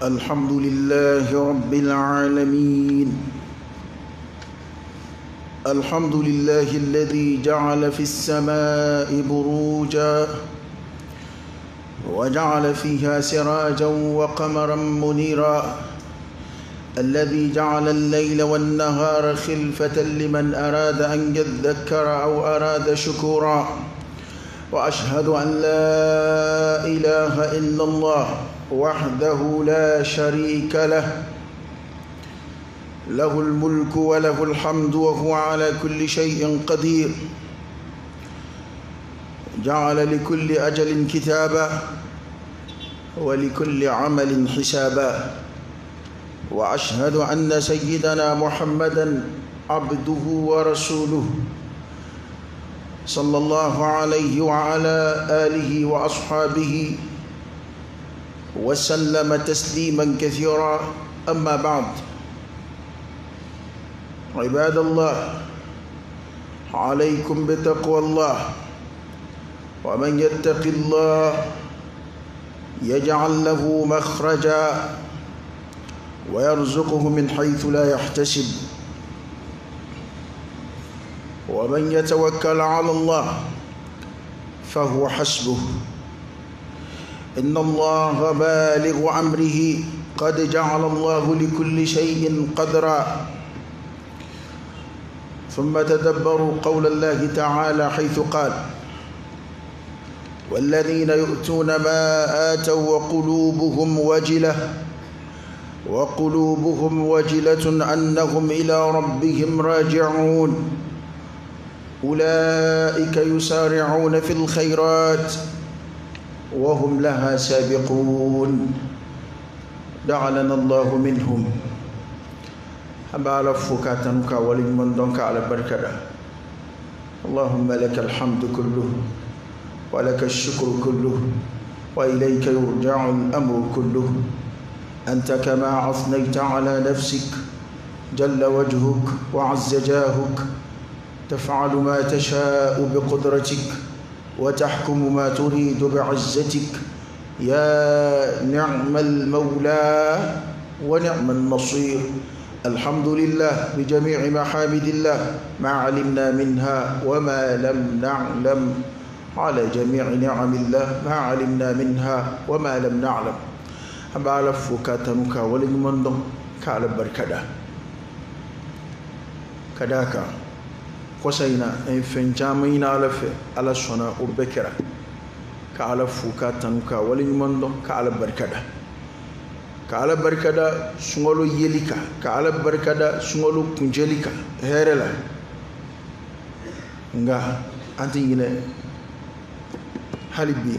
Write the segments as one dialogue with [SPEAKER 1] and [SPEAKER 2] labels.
[SPEAKER 1] الحمد لله رب العالمين. الحمد لله الذي جعل في السماء بروجا وجعل فيها سراجا وقمرا منيرا، الذي جعل الليل والنهار خلفة لمن أراد أن يذكر أو أراد شكورا. وأشهد أن لا إله إلا الله وحده لا شريك له، له الملك وله الحمد وهو على كل شيء قدير. جعل لكل أجل كتابا ولكل عمل حسابا. وأشهد أن سيدنا محمدا عبده ورسوله صلى الله عليه وعلى آله وأصحابه وسلم تسليما كثيرا. أما بعد، عباد الله، عليكم بتقوى الله. ومن يتق الله يجعل له مخرجا ويرزقه من حيث لا يحتسب. ومن يتوكل على الله فهو حسبه. إن الله بالغ أمره، قد جعل الله لكل شيء قدرا. ثم تدبروا قول الله تعالى حيث قال: والذين يؤتون ما آتوا وقلوبهم وجلة أنهم إلى ربهم راجعون، أولئك يسارعون في الخيرات وهم لها سابقون، جعلنا الله منهم. أبا فكاتنك ولمن دونك على بركة. اللهم لك الحمد كله ولك الشكر كله وإليك يرجع الأمر كله. أنت كما أثنيت على نفسك جل وجهك وعز جاهك، تفعل ما تشاء بقدرتك وتحكم ما تريد بعزتك. يا نعم المولى ونعم النصير. الحمد لله بجميع محامد الله، ما علمنا منها وما لم نعلم، على جميع نعم الله ما علمنا منها وما لم نعلم. أبا فكاتنك ولمن دونك على بركة كداك وسينا إن فنجامين على سنا وبكرة كعلى فكاتنك ولمن دونك على بركة كعلى بركة سمولو يليكا كعلى بركة سمولو كنجليكا هيرلا nga anti yine halibi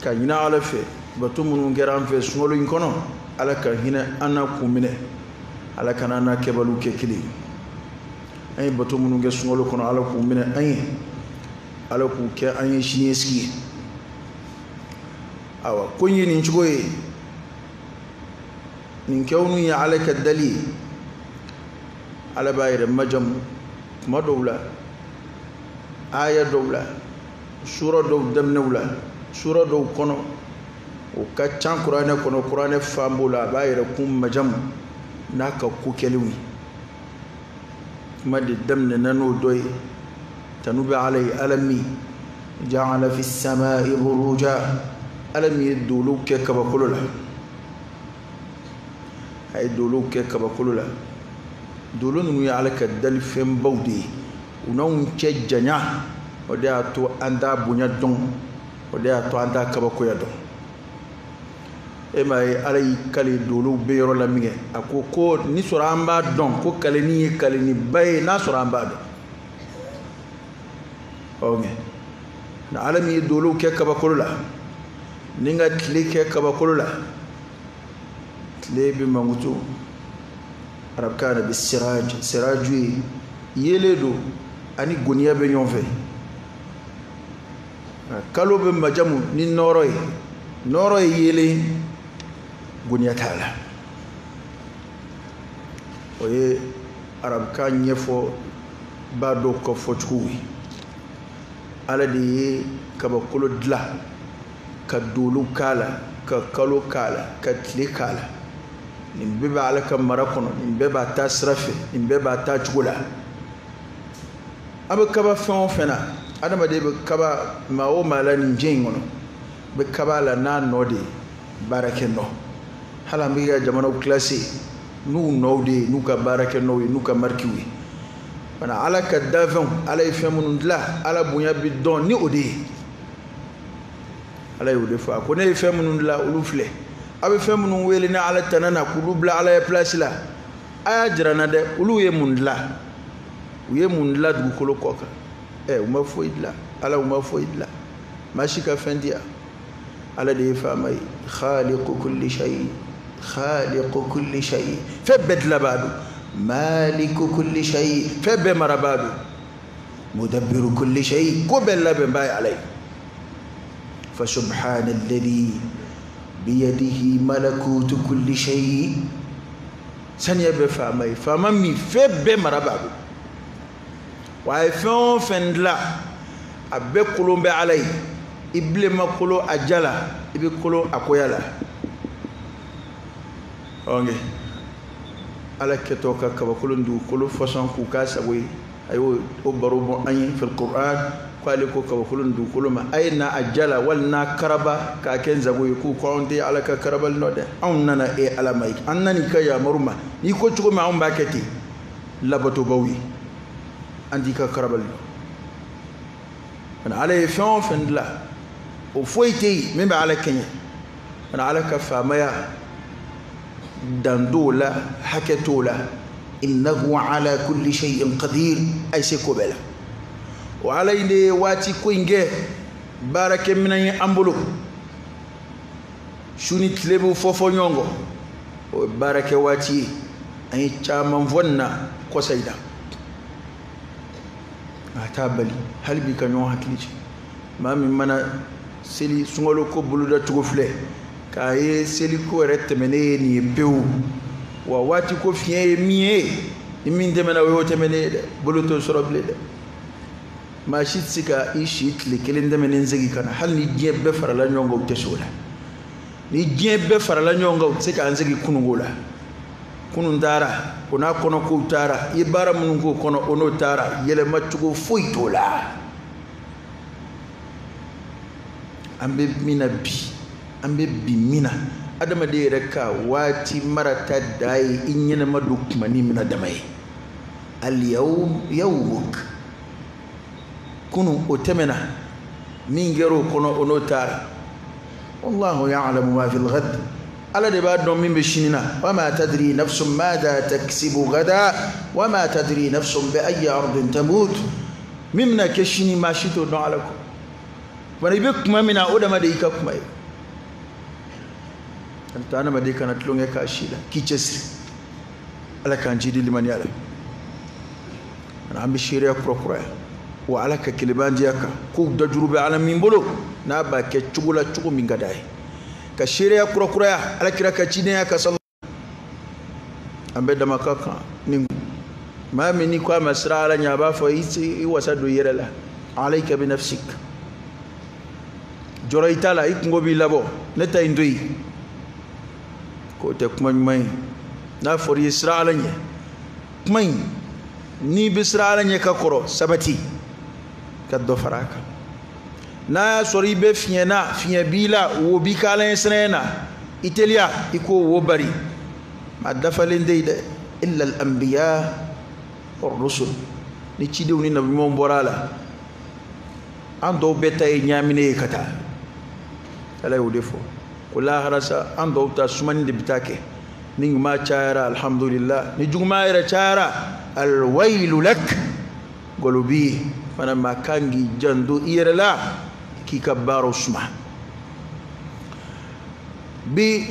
[SPEAKER 1] ka yina ala fe batu munu geran fe sumolu inkono ala ka hina ana kumine ala kana na kebalu kekili ay batu munu ge sumolu kono ala kumine ay ala ku ke ay shineski awa kunyi ni chugoy nin kewnu ya ala ka dali ala bayre majam madawla aya dawla sura daw damnawla sura daw kono o ka can qur'ane kono qur'ane fambula bayre kum majam naka ku keliwi madi damne nanu doy tanubi alay alami ja'ala fi as-sama'i buruja alami dulu ke kabakulula ay dulu ke kabakulula dulu nu ya alaka dal fem bawdi unon cejjanya ode ato anda bunya don ode ato anda kabakoya don e mai alay kali dulu beyro la mige akoko ni soramba don ko kale ni bay na soramba don oge na alami dulu ke kabakulula ninga tlike kabakulula tle bi mangutu arab kana bis siraju yeledo ani goniya be nyonfe kalo be majamu ni noroy yele goniya tala oye arab ka nyefo ba do ko fotkuwi ala de kabakolo dla ka dulu kala ka kalo kala ka tile kala nin bɛɛ bɛ ala ka mara kɔnɔ nin bɛɛ b'a ta sira fɛ nin bɛɛ b'a ta cogo la a bɛ kaba fɛn o fɛn na adamaden bɛ kaba maa o maa la nin diɲɛ in kɔnɔ bɛ kaba la n'a nɔ de ye baarakɛ nɔ hali an bɛ ka jamanaw kilase n'u nɔw de ye n'u ka baarakɛ nɔw ye n'u ka marikiw ye bana ala ka danfɛnw ala ye fɛn minnu dilan ala bonya bi dɔn ni o de ye ala y'o de fɔ a ko ne ye fɛn minnu dilan olu filɛ a bɛ fɛn minnu wele ni ala tana na k'olu bila ala ye place la a y'a jira n na dɛ olu ye mun dilan u ye mun dilan dugukolo kɔ kan u ma foyi dilan ala u ma foyi dilan maa si ka fɛn di yan ala de ye faama ye khaliqu kulli shay khaliqu kulli shay fɛn bɛɛ dilan b'a dɔn maliku kulli shay fɛn bɛɛ mara b'a dɔn mudabbiru kulli shay ko bɛɛ labɛn b'a ye ala ye fa subhana alladhi biyadihi malakutu kulli shay saniya bɛ faama ye faama min fɛn bɛɛ mara b'a dɔn wa a ye fɛn o fɛn dilan a bɛɛ kolon bɛ ala ye i bilen ma kolon a ja la i bɛ kolon a koya la ɔnge ala kɛtɔ ka kabakolon dugukolo fɔsɔn k'u k'a sago ye a y'o baro bɔ an ye fil Qur'an ko ale ko kabakolon dugukolo ma a ye na a ja la wali n'a karaba k'a kɛ nsago ye k'u ko anw tɛ ala ka karabali nɔ dɛ anw nana ala ma an nana i ka yamaru ma n'i ko cogo min anw b'a kɛ ten labatobaaw ye an t'i ka karabali nɔ ala ye fɛn o fɛn dilan o foyi tɛ yen min bɛ ala kɛɲɛ ala ka faamaya dan t'o la hakɛ t'o la innahu ala kulli shay'in qadir ay se ko bɛɛ la wa ala in de ye waati ko in kɛ baarakɛminɛn ye an bolo su ni tile bɛ fɔ ɲɔgɔn kɔ o ye baarakɛ waati ye an ye caman fɔ nin na kɔsa in na a t'a bali hali bi ka ɲɔgɔn hakili ci maa min mana seli sunkalo ko boloda cogo filɛ k'a ye seli ko yɛrɛ tɛmɛnen ye nin ye pewu wa waati ko fiɲɛ ye min ye ni min tɛmɛna o y'o tɛmɛnen ye dɛ bolo t'o sɔrɔ bilen dɛ maa si tɛ se ka i si tile kelen tɛmɛnen segin ka na hali ni diɲɛ bɛɛ farala ɲɔgɔn kan u tɛ se o la ni diɲɛ bɛɛ farala ɲɔgɔn kan u tɛ se k'an segin kununko la kunun taara o n'a kɔnɔkow taara i ye baara minnu k'o kɔnɔ o n'o taara yɛlɛma cogo foyi t'o la an bɛ min na bi an bɛ bi min na adamaden yɛrɛ ka waati marata da ye i ɲɛnɛma don kumani min na dama ye al-yawmuk kunun o tɛmɛna min kɛra o kɔnɔ o n'o taara wallahu ya'lamu ma fil ghad ala de b'a dɔn min bɛ sini na wa ma tadri nafsun madha taksibu gada wa ma tadri nafsun bi ayyi ardin tamut min bɛna kɛ sini maa si t'o dɔn ala ko bari i bɛ kuma min na o dama de y'i ka kuma ye an ta adamaden kana tulonkɛ k'a si la k'i cɛsiri ala k'an jidi limaniya la an bɛ seereya kurakura yan wa ala ka kelebandiya kan kow dajuru bɛ ala min bolo n'a b'a kɛ cogo la cogo min ka d'a ye ka seereya kurakuraya ala kira ka cidenya ka sala an bɛ dama ka kan ni maa min ni ko a ma siran ala ɲɛ a b'a fɔ i wasa don i yɛrɛ la alayka bi nafsik jɔrɔ i t'a la i kungo b'i labɔ ne ta in to yen k'o tɛ kuma ɲuman ye n'a fɔra i ye siran ala ɲɛ kuma in n'i bɛ siran ala ɲɛ ka kɔrɔ sabati ka dɔ fara a kan n'a y'a sɔrɔ i bɛ fiɲɛ na fiɲɛ b'i la wo b'i ka ala ɲɛ sɛnɛ na i teliya i k'o wo bari a dafalen tɛ yen dɛ illa al-anbiya war-rusul ni cidenw ni nabiɲumanw bɔra a la an dɔw bɛɛ ta ye ɲaaminen ye ka taa ala y'o de fɔ ko lahara sa an dɔw ta sumani de bɛ taa kɛ ni ɲuman cayara alhamdulillah ni juguman yɛrɛ cayara alwailu lak golobi fana ma kan k'i janto i yɛrɛ la k'i ka baaraw suma bi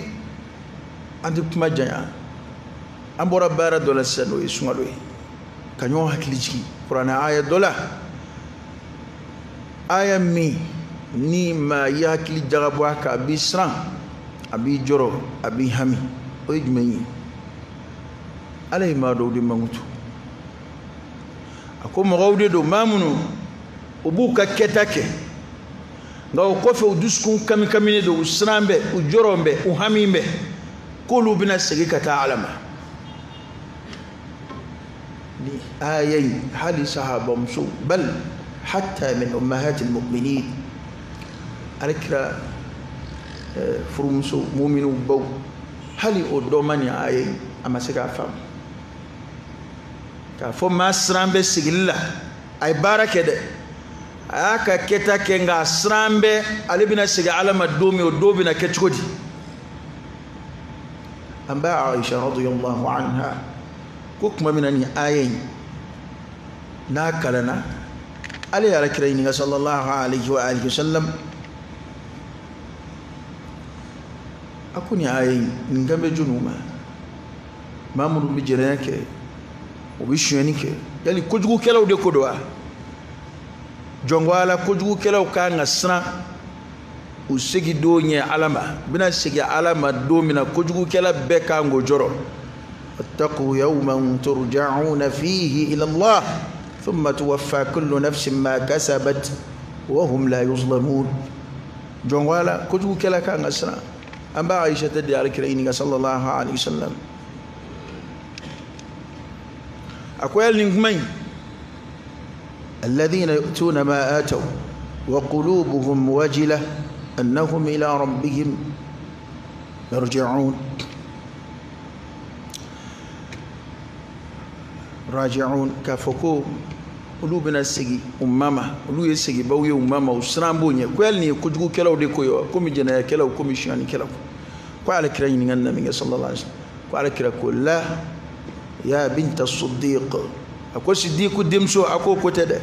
[SPEAKER 1] an tɛ kuma janya an bɔra baara dɔ la sisan n'o ye sunkalo ye ka ɲɔgɔn hakili jigin kuranɛ aya dɔ la aya min ni maa i hakili jagabɔ a kan a b'i siran a b'i jɔrɔ a b'i hami o ye jumɛn ye ala ye maa dɔw de mankutu a ko mɔgɔw de don maa minnu u b'u ka kɛta kɛ nka o kɔfɛ u dusukun kami-kaminen don u siran bɛ u jɔrɔ bɛ u hami bɛ كلوا بنا السجيكة علمة آيين هل صحابة مسو بل حتى من أمهات المؤمنين أذكر فرمسو مؤمنو بو هل أدومني آيين أما سكافام كافو ما سرام بسجلة أي باركة aka keta kenga srambe alibina siga alama domi o dobina ketchodi amba Aisha radiyallahu anha kukuma minani ayin na kalana ali ala kiraini sallallahu alaihi wa alihi wasallam akuni ayin ngambe junuma mamuru bijireke obishyenike yali kujugu kela ude kodwa jongwala kujugu kelaw ka ngasna usigi do nye alama bina sigi alama do mina kujugu kela beka ngojoro attaqu yawman turja'una fihi ila Allah thumma tuwaffa kullu nafsin ma kasabat wa hum la yuzlamun jongwala kujugu kela ka ngasna amba Aisha tadi alkiraini sallallahu alaihi wasallam akwel ningmay الذين يؤتون ما آتوا وقلوبهم وجلة أنهم إلى ربهم يرجعون راجعون كفكو قلوبنا السجي أمامة قلوب السجي بوي أمامة وسرامبونيا كوالني كجو كلاو ديكويو كومي جنا كلاو كومي شاني كلاو كوالك كريني النبي صلى الله عليه وسلم كوالك كرا لا يا بنت الصديق أكو صديق دمسو أكو كتده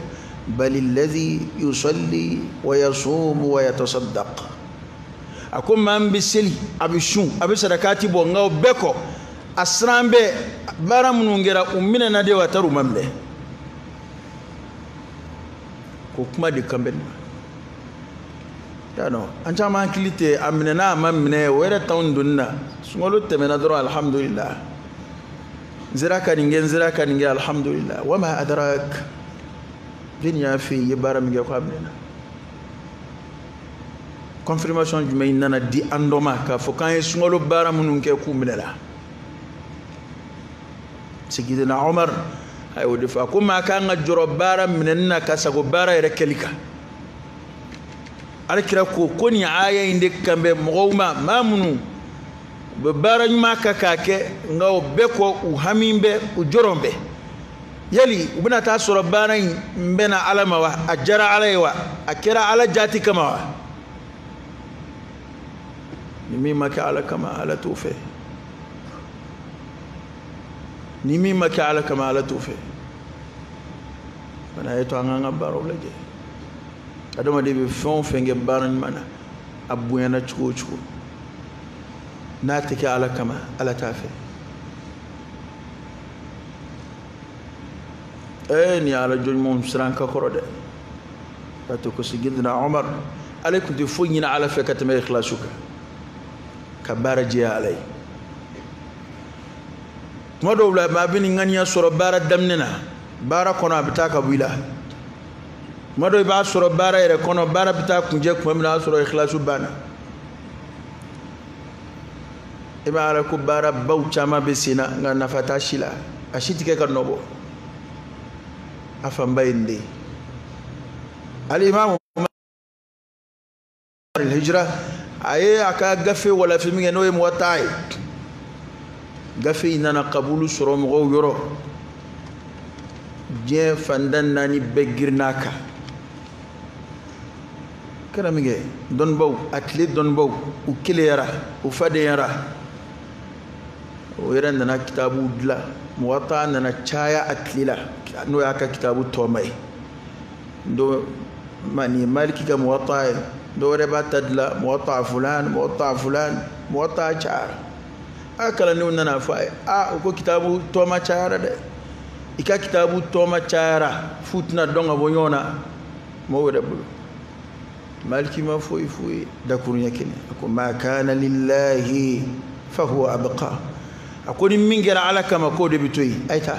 [SPEAKER 1] بل الذي يصلي ويصوم ويتصدق أكو من بسلي أبي شون أبي سركاتي بونغاو بكو أسرامبه بارامنونغرا أمنا ندي واترو ممله كوكما دي كامبن يا نو أنت ما كليتي أمنا ممنا ويرا تاون دوننا سمولو تمنا درو الحمد لله زراكا نينجي الحمد لله وما أدراك دنيا في يبارا ميجا قابلنا confirmation jumay nana di andoma ka fo kan sungolo bara munun ke kumlela sigidina Umar ay wodi fa kuma kan joro bara minna ka sago bara rekelika alkira ko koni aya inde kambe mogoma mamunu be bara nyuma ka kake ngaw be ko u hamimbe u jorombe yali ubuna ta soro bara mbena alama wa ajara alaywa akira ala jati kama wa نميما كعلى كما على توفي نميما كعلى كما على توفي أنا يتوانع بارو لجي هذا ما دي بفون فينج بارن منا أبوينا تشكو تشكو ناتك على كما على تافي أين على جل سران كقرده فتوكسي جدنا عمر عليكم تفوجنا على فكرة ما يخلصوك كبارجي علي مدو لا ما بين غنيا سورة بارا دمننا بارا كنا بتاعك بيلا مدو يبقى سورة بارا يركونا بارا بتاعك نجيك ممنا سورة إخلاص بانا إما على كبارا بوتشا ما بسينا غنا فتاشيلا أشيتك كنوبو أفهم بايندي الإمام الهجرة aye aka gafe wala fi minge noy muwatai gafe nana qabulu soro mo yoro je fandan nani begirnaka kana minge don baw atlet don baw u kilera u fadera o yaran nana kitabu dla muwatta nana chaya atlila no aka kitabu tomay do mani maliki ka muwatta دورة باتدلا موطع فلان موطع شعر أكلا نونا فاي أكو كتابو توما شعر ده إكا كتابو توما شعر فوتنا دونغ بونيونا مورد بلو مالكي ما فوي دكورن يكني أكو ما كان لله فهو أبقى أكو نمينجر على كما كود بتوي أيتا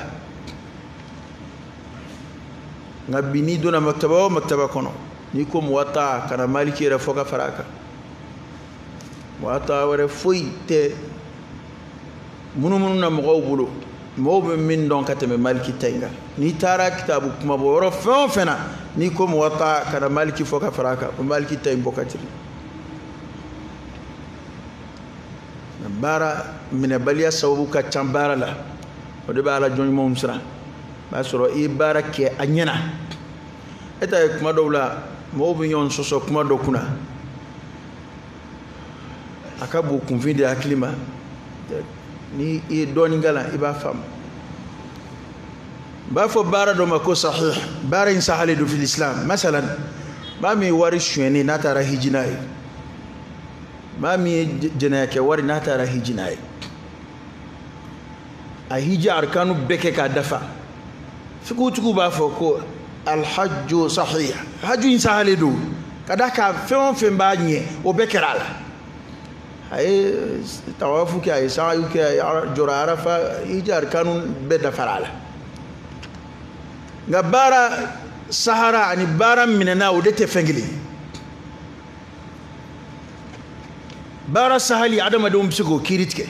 [SPEAKER 1] نبني دون مكتبة كنو niko muwata kana maliki re foka faraka muwata wore fuite munumunu na mɔgɔw bolo mɔgɔw bɛ min dɔn ka tɛmɛ maliki ta in kan n'i taara kitabu kuma bɔ yɔrɔ fɛn o fɛn na n'i ko mɔgɔ ta kana maliki fɔ ka fara a kan o maliki ta in bɔ ka teli baara minɛbaliya sababu ka ca baara la o de b'a la jɔn ɲumanw siran b'a sɔrɔ i ye baara kɛ a ɲɛna e ta ye kuma dɔw la mɔgɔw bɛ ɲɔgɔn sɔsɔ kuma dɔ kunna a ka bon kunfin de hakili ma ni i ye dɔɔnin k'a la i b'a faamu n b'a fɔ baara dɔ ma ko sahih baara in sahalen don fil islam masalan maa min ye wari suyɛnni n'a taara hiji n'a ye maa min ye jɛnɛya kɛ wari n'a taara hiji n'a ye a hiji arkanu bɛɛ kɛ k'a dafa fikutigiw b'a fɔ ko alhajju sahih haju in sahalen don ka da ka fɛn o fɛn b'a ɲɛ o bɛɛ kɛra a la a ye tawafu kɛ a ye sa'ayu kɛ a ye jɔra arafa hiji arkanu bɛɛ dafara a la nka baara sahara ani baara minɛna o de tɛ fɛn kelen baara sahali adamadenw bɛ se k'o kiiri tigɛ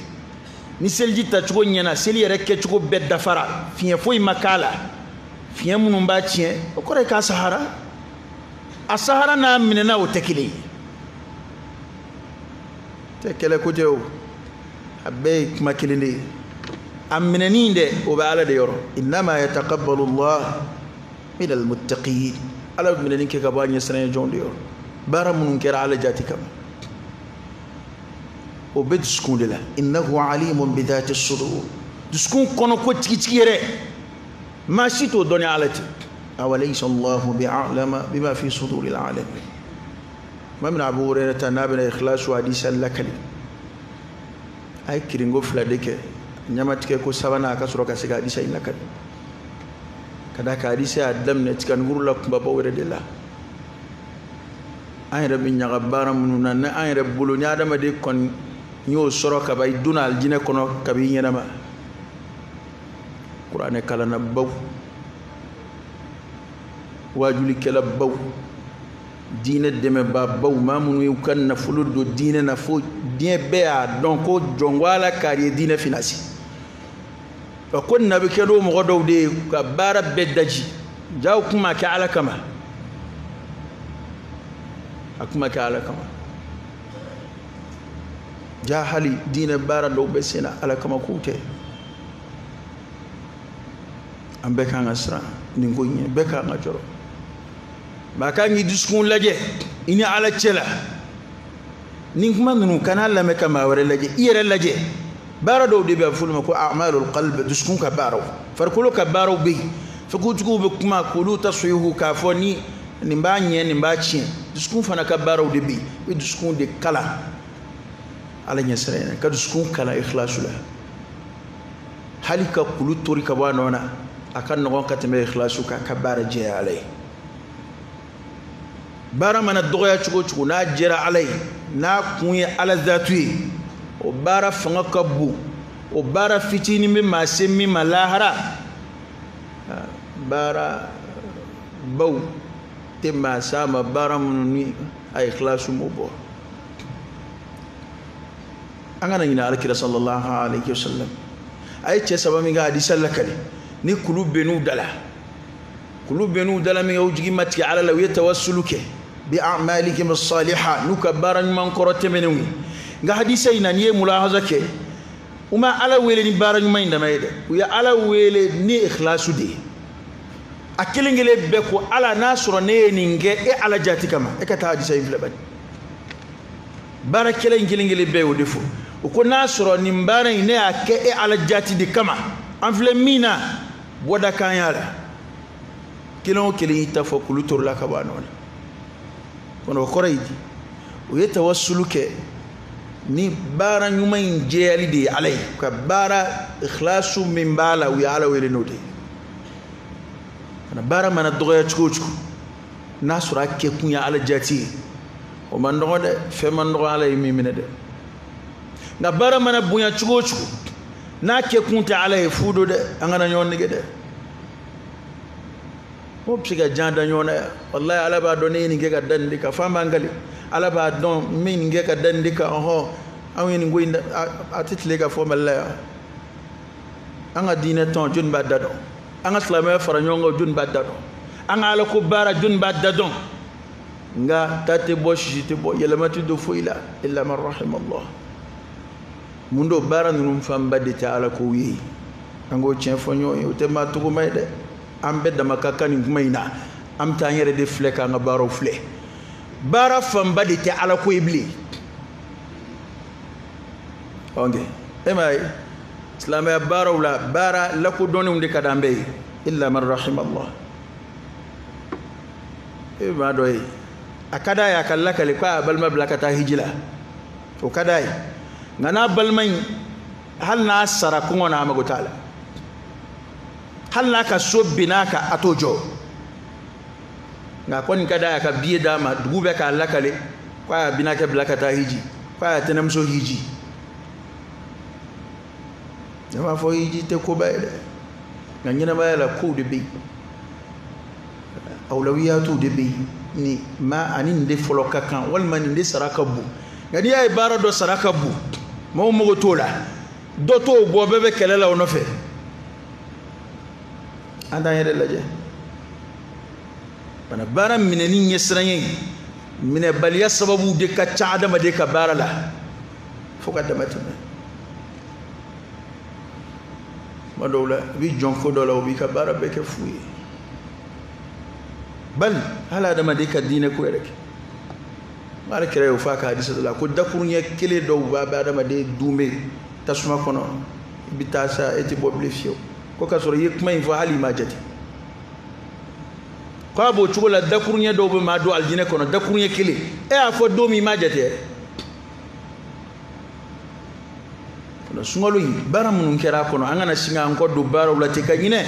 [SPEAKER 1] ni seliji tacogo ɲɛna seli yɛrɛ kɛcogo bɛɛ dafara fiɲɛ foyi ma k'a la fiɲɛ minnu b'a tiɲɛ o kɔrɔ ye k'a sahara a sahara n'a minɛna o tɛ kelen ye tɛ kɛlɛ ko tɛ o a bɛɛ ye kuma kelen de ye a minɛni dɛ o bɛ ala de yɔrɔ innama yataqabbalu Allah min almuttaqin ala bɛ minɛni kɛ ka bɔ a ɲɛsiranɲɛ jɔnw de yɔrɔ baara minnu kɛra ala jati kama o bɛ dusukun de la innahu alimun bidhati sudur dusukun kɔnɔ ko tigitigi yɛrɛ maa si t'o dɔn ni ala tɛ awalaysa Allahu bi'alama bima fi suduril alamin ma min Abu Hurairah ta n'a bɛna ikhlasu hadisa lakali a ye kiringo fila de kɛ ɲamatigɛ ko sabanan a ka sɔrɔ ka se ka hadisa in lakali ka da ka hadisa y'a daminɛ tiganikuru la kunbabaw yɛrɛ de la an yɛrɛ bɛ ɲaga baara minnu na ni an yɛrɛ bolo ni adamaden kɔni y'o sɔrɔ ka ban i donna alijinɛ kɔnɔ ka b'i ɲɛnama kuranɛ kalanna baw wajulikɛla baw diinɛ dɛmɛbaa baw maa minnu y'u ka nafolo don diinɛ na fo diɲɛ bɛɛ y'a dɔn ko jɔngo ala kari ye diinɛ finasi ko nin na bɛ kɛ n'o mɔgɔ dɔw de ye ka baara bɛɛ daji jaw kun ma kɛ ala kama a kun ma kɛ ala kama ja hali diinɛ baara dɔw bɛ sen na ala kama k'u tɛ an bɛɛ kan ka siran nin ko ɲɛ bɛɛ kan ka jɔrɔ ba kan k'i dusukun lajɛ i ni ala cɛ la nin kuma ninnu kana lamɛn ka maa wɛrɛ lajɛ i yɛrɛ lajɛ baara dɔw de bɛ f'olu ma ko a'malul qalb dusukun ka baaraw farikolo ka baaraw bɛ yen fakutigiw bɛ kuma k'olu ta soyihu k'a fɔ ni nin b'a ɲɛ nin b'a tiɲɛ dusukun fana ka baaraw de bɛ yen i bɛ dusukun de kalan ala ɲɛsiranɲɛ ka dusukun kalan ikhlasu la hali ka kulu tori ka bɔ a nɔ na a ka nɔgɔn ka tɛmɛ ikhlasu kan ka baara jɛya ala ye baara mana dɔgɔya cogo cogo n'a jɛra ala ye n'a kun ye ala zatu ye o baara fanga ka bon o baara fitinin bɛ maa se min ma lahara baara baw tɛ maa s'a ma baara minnu ni a ye ikhlasu m'o bɔ an kana ɲinɛ alakira sallallahu alaihi wasallam a ye cɛ saba min ka hadisa lakali ni kulu bɛnn'u da la min kɛ u jigi ma tigɛ ala la u ye tawassulu kɛ bi a'malihim as-salihah n'u ka baara ɲuman kɔrɔ tɛmɛnenw ye nka hadisa in na n'i ye mulahaza kɛ u ma ala wele ni baara ɲuman in dama ye dɛ u ye ala wele ni ikhlasu de ye a kelen kelen bɛɛ ko ala n'a sɔrɔ ne ye nin kɛ e ala jati kama e ka taa hadisa in filɛ bani baara kelen kelen bɛɛ y'o de fɔ u ko n'a sɔrɔ nin baara in ne y'a kɛ e ala jati de kama an filɛ min na bɔda kan y'a la kelen o kelen y'i ta fɔ kulu torila ka bɔ a nɔ na kɔnɔ o kɔrɔ ye di u ye tawassulu kɛ ni baara ɲuman in jɛyali de ye ala ye ka baara ikhlasu min b'a la u ye ala wele n'o de ye kana baara mana dɔgɔya cogo o cogo n'a sɔrɔ a kɛ kun ye ala jati ye o man nɔgɔ dɛ fɛn man nɔgɔ ala ye min minɛ dɛ nka baara mana bonya cogo o cogo n'a kɛ kun tɛ ala ye fu do dɛ an kana ɲɔgɔn nege dɛ o bɛ se ka jan da ɲɔgɔn na yan walayi ala b'a dɔn ne ye nin kɛ ka da nin de kan f'an b'an kali ala b'a dɔn n bɛ nin kɛ ka da nin de kan ɔhɔn anw ye nin ko in a tɛ tile ka fɔ mali la yan anga dine ton jun badado anga slama fara nyongo jun badado anga ala ko bara jun badado nga tate bo shite bo yelamati do foila illa man rahimallah mundo bara num fam badde ta ala ko wi ango cien fonyo e te ma tugo mayde am bedda makakani gumayna am ta yere de fleka nga baro fle bara fam badde ta ala ko ibli onge emay islam ya bara wala bara lako doni de kadambe illa man rahimallah e ma doy akada ya kallaka li kwa balma blakata hijila to kadai ngana balman hal na sara kungo na magutala hal na ka sobbinaka atojo nga kon kada ya ka biye dama dugube ka lakale kwa binaka blakata hiji kwa tenamso hiji dama fo hiji te ko bayde nganyina bayala ko de bi awlawiyatu de bi ni ma anin de foloka kan wal man de sarakabu ngadi ay bara do sarakabu mo mo tola do to bo bebe kelela ono fe anda yede laje bana bara mineni nyesranye mine baliya sababu de ka caada ma de ka bara la foka damatime madawla bi jonko do law bi ka bara be ke fuyi bal hala da madika dine ko rek mara kire o faka hadisa la ko dakurnya kele do baba da made dume tasuma kono bitasa eti boble fio ko ka soro yek may fa hali majati ko bo chugola dakurnya do be ma do aljine kono dakurnya kele e a fo do mi majati kono sungolo yi baramun kera kono angana singa an ko do baro la te kanyine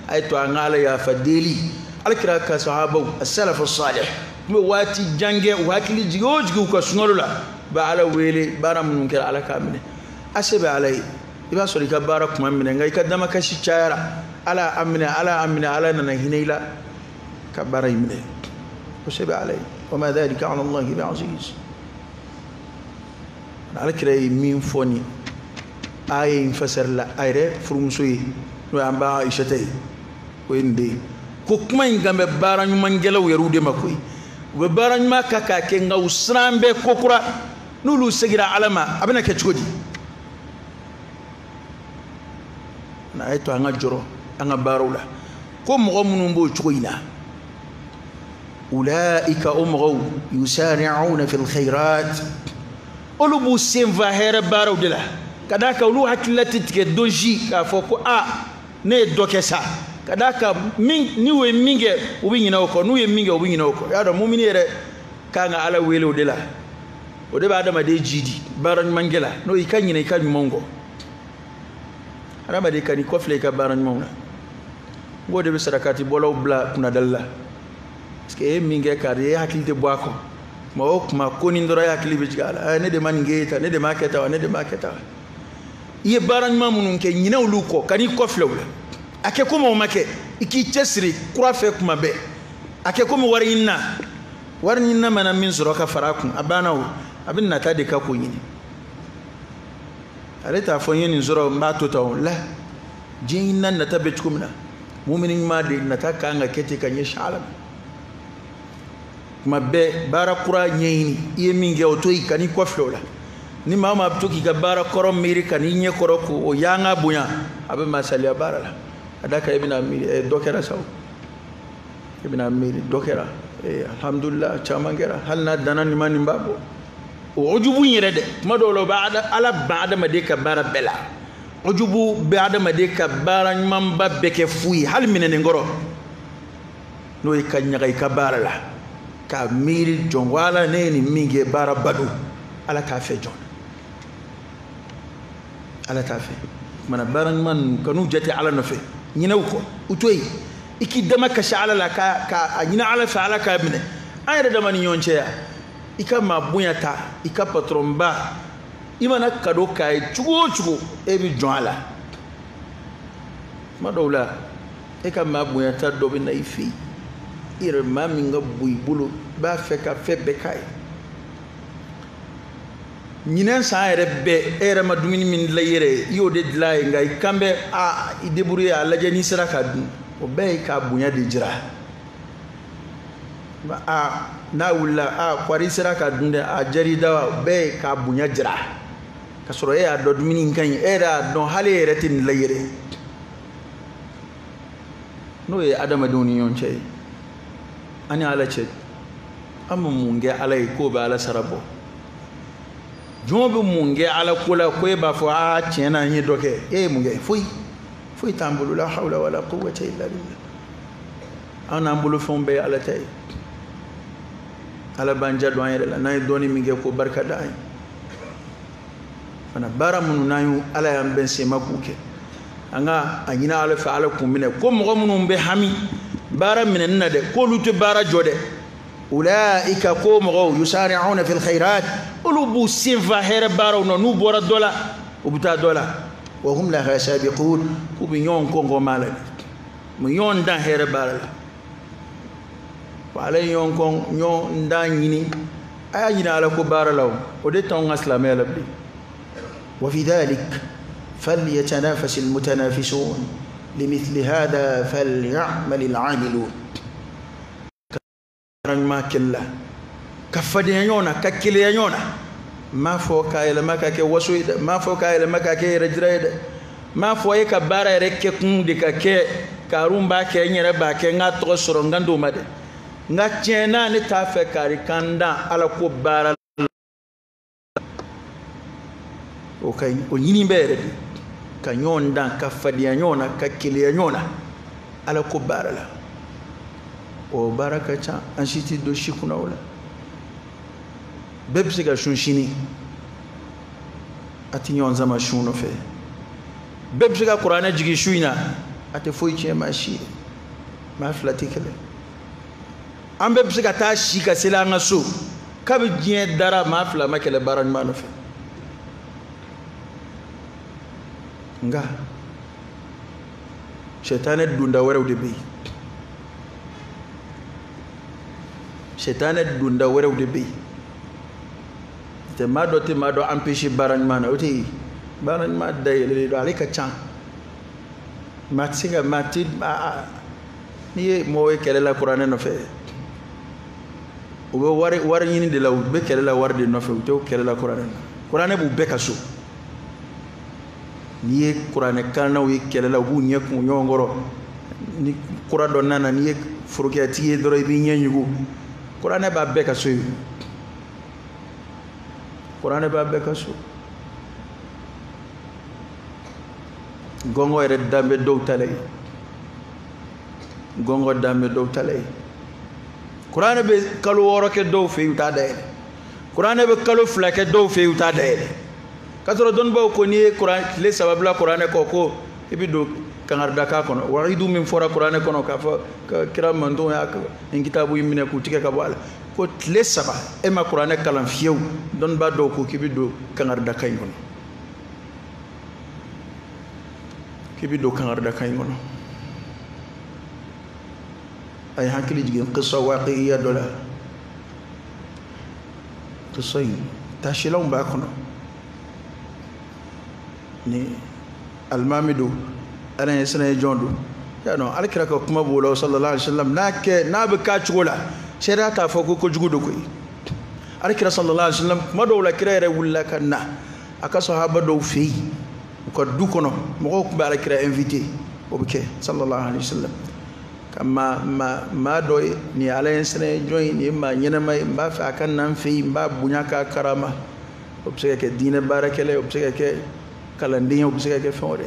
[SPEAKER 1] ay to angala ya fa deli alkira ka sahaba as-salaf as-salih mo wati jange wakili jigoji ko sunolula ba ala wele bara mun kira ala kamine asebe alai iba so ka bara kuma mine ngai ka dama kashi chara ala amina nana hinaila ka bara yimne asebe alai wama dhalika ala allah bi aziz alkira min foni ay fasar la ayre furumsoyi no amba ishatay ko inde ko kuma ngambe bara nyuma ngelaw yerude makoy we bara nyuma kaka ke ngaw srambe kokura nulu segira alama abina ke chodi na ayto anga joro anga barula ko mo munu mbo choyina ulaika umghaw yusari'una fil khairat ulubu semva hera barawdela kadaka ulu hakilati tike doji ka foko a ne dokesa kadaka niwe minge ubinyina uko nuye minge ubinyina uko yado mu'mini ere kanga ala wele odela odeba adama de jidi baran mangela no ikanyina ikanyu mongo adama de kani kofle ka baran mongo ngode be sarakati bolo bla kuna dalla ske minge kare hakilite boako ma okuma koni ndora hakili be jigala ne de man ngeta ne de maketa ne de maketa ye baran mamunun ke nyina uluko kani kofle wala ake kuma make iki chesri kura fe kuma be ake kuma warinna mana min zuro ka farakun abana abin na ta de ka ko yini aleta fo yini zuro mba tota la jinna na ta betkumna mu'minin ma de na ta kanga kete kanye shalam kuma be bara kura nyini iye minge otoi kani ko flola ni mama abtuki ka bara korom miri kani nye koroko o yanga bunya abe masali bara la adaka ibn amiri dokera saw ibn amiri dokera alhamdulillah chamangera halna danan mani mbabo ujubu yirede madolo baada ala baada madeka bara bela ujubu baada madeka bara mamba beke fuyi hal minene ngoro no ikanya kai kabara la ka miri jongwala neni minge bara badu ala ka fe jon ala ta fe mana baran man kanu jati ala nafe ñinaw ko utoy iki dama ka shala la ka ñina ala fa ala ka bine ayre dama ni ñonce ya ika ma bunyata ika patron ba imana kado kay chugo e bi jonala madawla e ka ma bunyata do bi nay fi ire ma mi nga buy bulu ba feka febbe kay ñinen sa rebe era ma dumini min la yere yo de dilay ngay kambe a i débrouiller a la jani sira ka dun o be ka bunya de jira a na wula a kwari sira ka dun de a jarida be ka bunya jira ka soro e a do dumini kan era don hale yere tin la yere no e adama doni yon cey ani ala ce amma munge ala ko ba ala sarabo jobe munge ala kula ko ba fo a tiena ni doke e munge foi tambulu la hawla wala quwwata illa billah ana mbulu fombe ala tay ala banja do ayre la nay doni minge ko barka da ay ana baramun nayu ala yam ben se makuke anga anyina ala fa ala kumine ko mo mun be hami bara minen nade ko lutu bara jode ulaika qawmun yusari'una fil khairat ulubu sinfa hera bara no nu bora dola ubuta dola wa hum la sabiqun kubinyon kongo malade mu yon dan hera bara wala yon kon nyon dan yini ayina ala ko bara law o de ton aslamé labbi wa fi dhalik فليتنافس المتنافسون لمثل هذا فليعمل العاملون ما كلا كفدي يونا ككلي يونا ما فوق إلى مكاك وسويد ما فوق إلى مكاك رجريد ما فوق كبارة رككون دكاك كارومبا كينيرا باكي ناتو سرونغاندو مادي ناتينا نتافه كاريكاندا على كوبارا okay onyini mbere ka nyonda ka fadia nyona ka kile nyona ala ko barala o baraka cha anshiti do shikuna wala bebse ga shunshini ati nyonza mashuno fe bebse ga qur'ana jigi shuina ate foiche mashi ma flatikele am bebse ga ta shika sela ngaso kabe jien dara ma fla makele baran manofe nga shetane dunda werewde be shetane dunda werewde be te mado empêcher baran mana oti baran ma dayele do alika chan matsiga matid ni mo e kele la qur'ane no fe o be war yini de la be kele la war de no fe o kele la qur'ane bu be kaso ni qur'ane kana wi kele la bu nyek mu nyongoro ni qur'an do nana ni furuke ti do bi nyenyugo qur'ane ba be kaso qur'ane ba be kaso gongo ere dambe dow talay gongo dambe dow talay qur'ane be kalu woroke dow fe uta day qur'ane be kalu flake dow fe uta day katoro don baw ko ni qur'an le sabab la qur'ane ko ibido kangarda ka kono wa'idu min fora qur'ane kono ka fa kiram mando ya en kitabu yimine ku tike ka bala ko le saba e ma qur'ane kalam fiew don ba do ko kibido kangarda kay kono kibido kangarda kay kono ay hakili jigen qissa waqi'iyya dola qissa tashilon ba kono ni almamidu ana yesna jondo ya no alkira ko kuma bolo sallallahu alaihi wasallam na be ka chugola sheda ta fa ko jugudo ko alkira sallallahu alaihi wasallam kuma do la kira re wulla kanna aka sahaba do fi ko du kono mo ko ba alkira invité o be sallallahu alaihi wasallam kama ma do ni ala yesna joy ni ma nyena may ba fa kan nan fi ba bunya ka karama o be ke dine barakele o be ke kalandinho bisika ke fore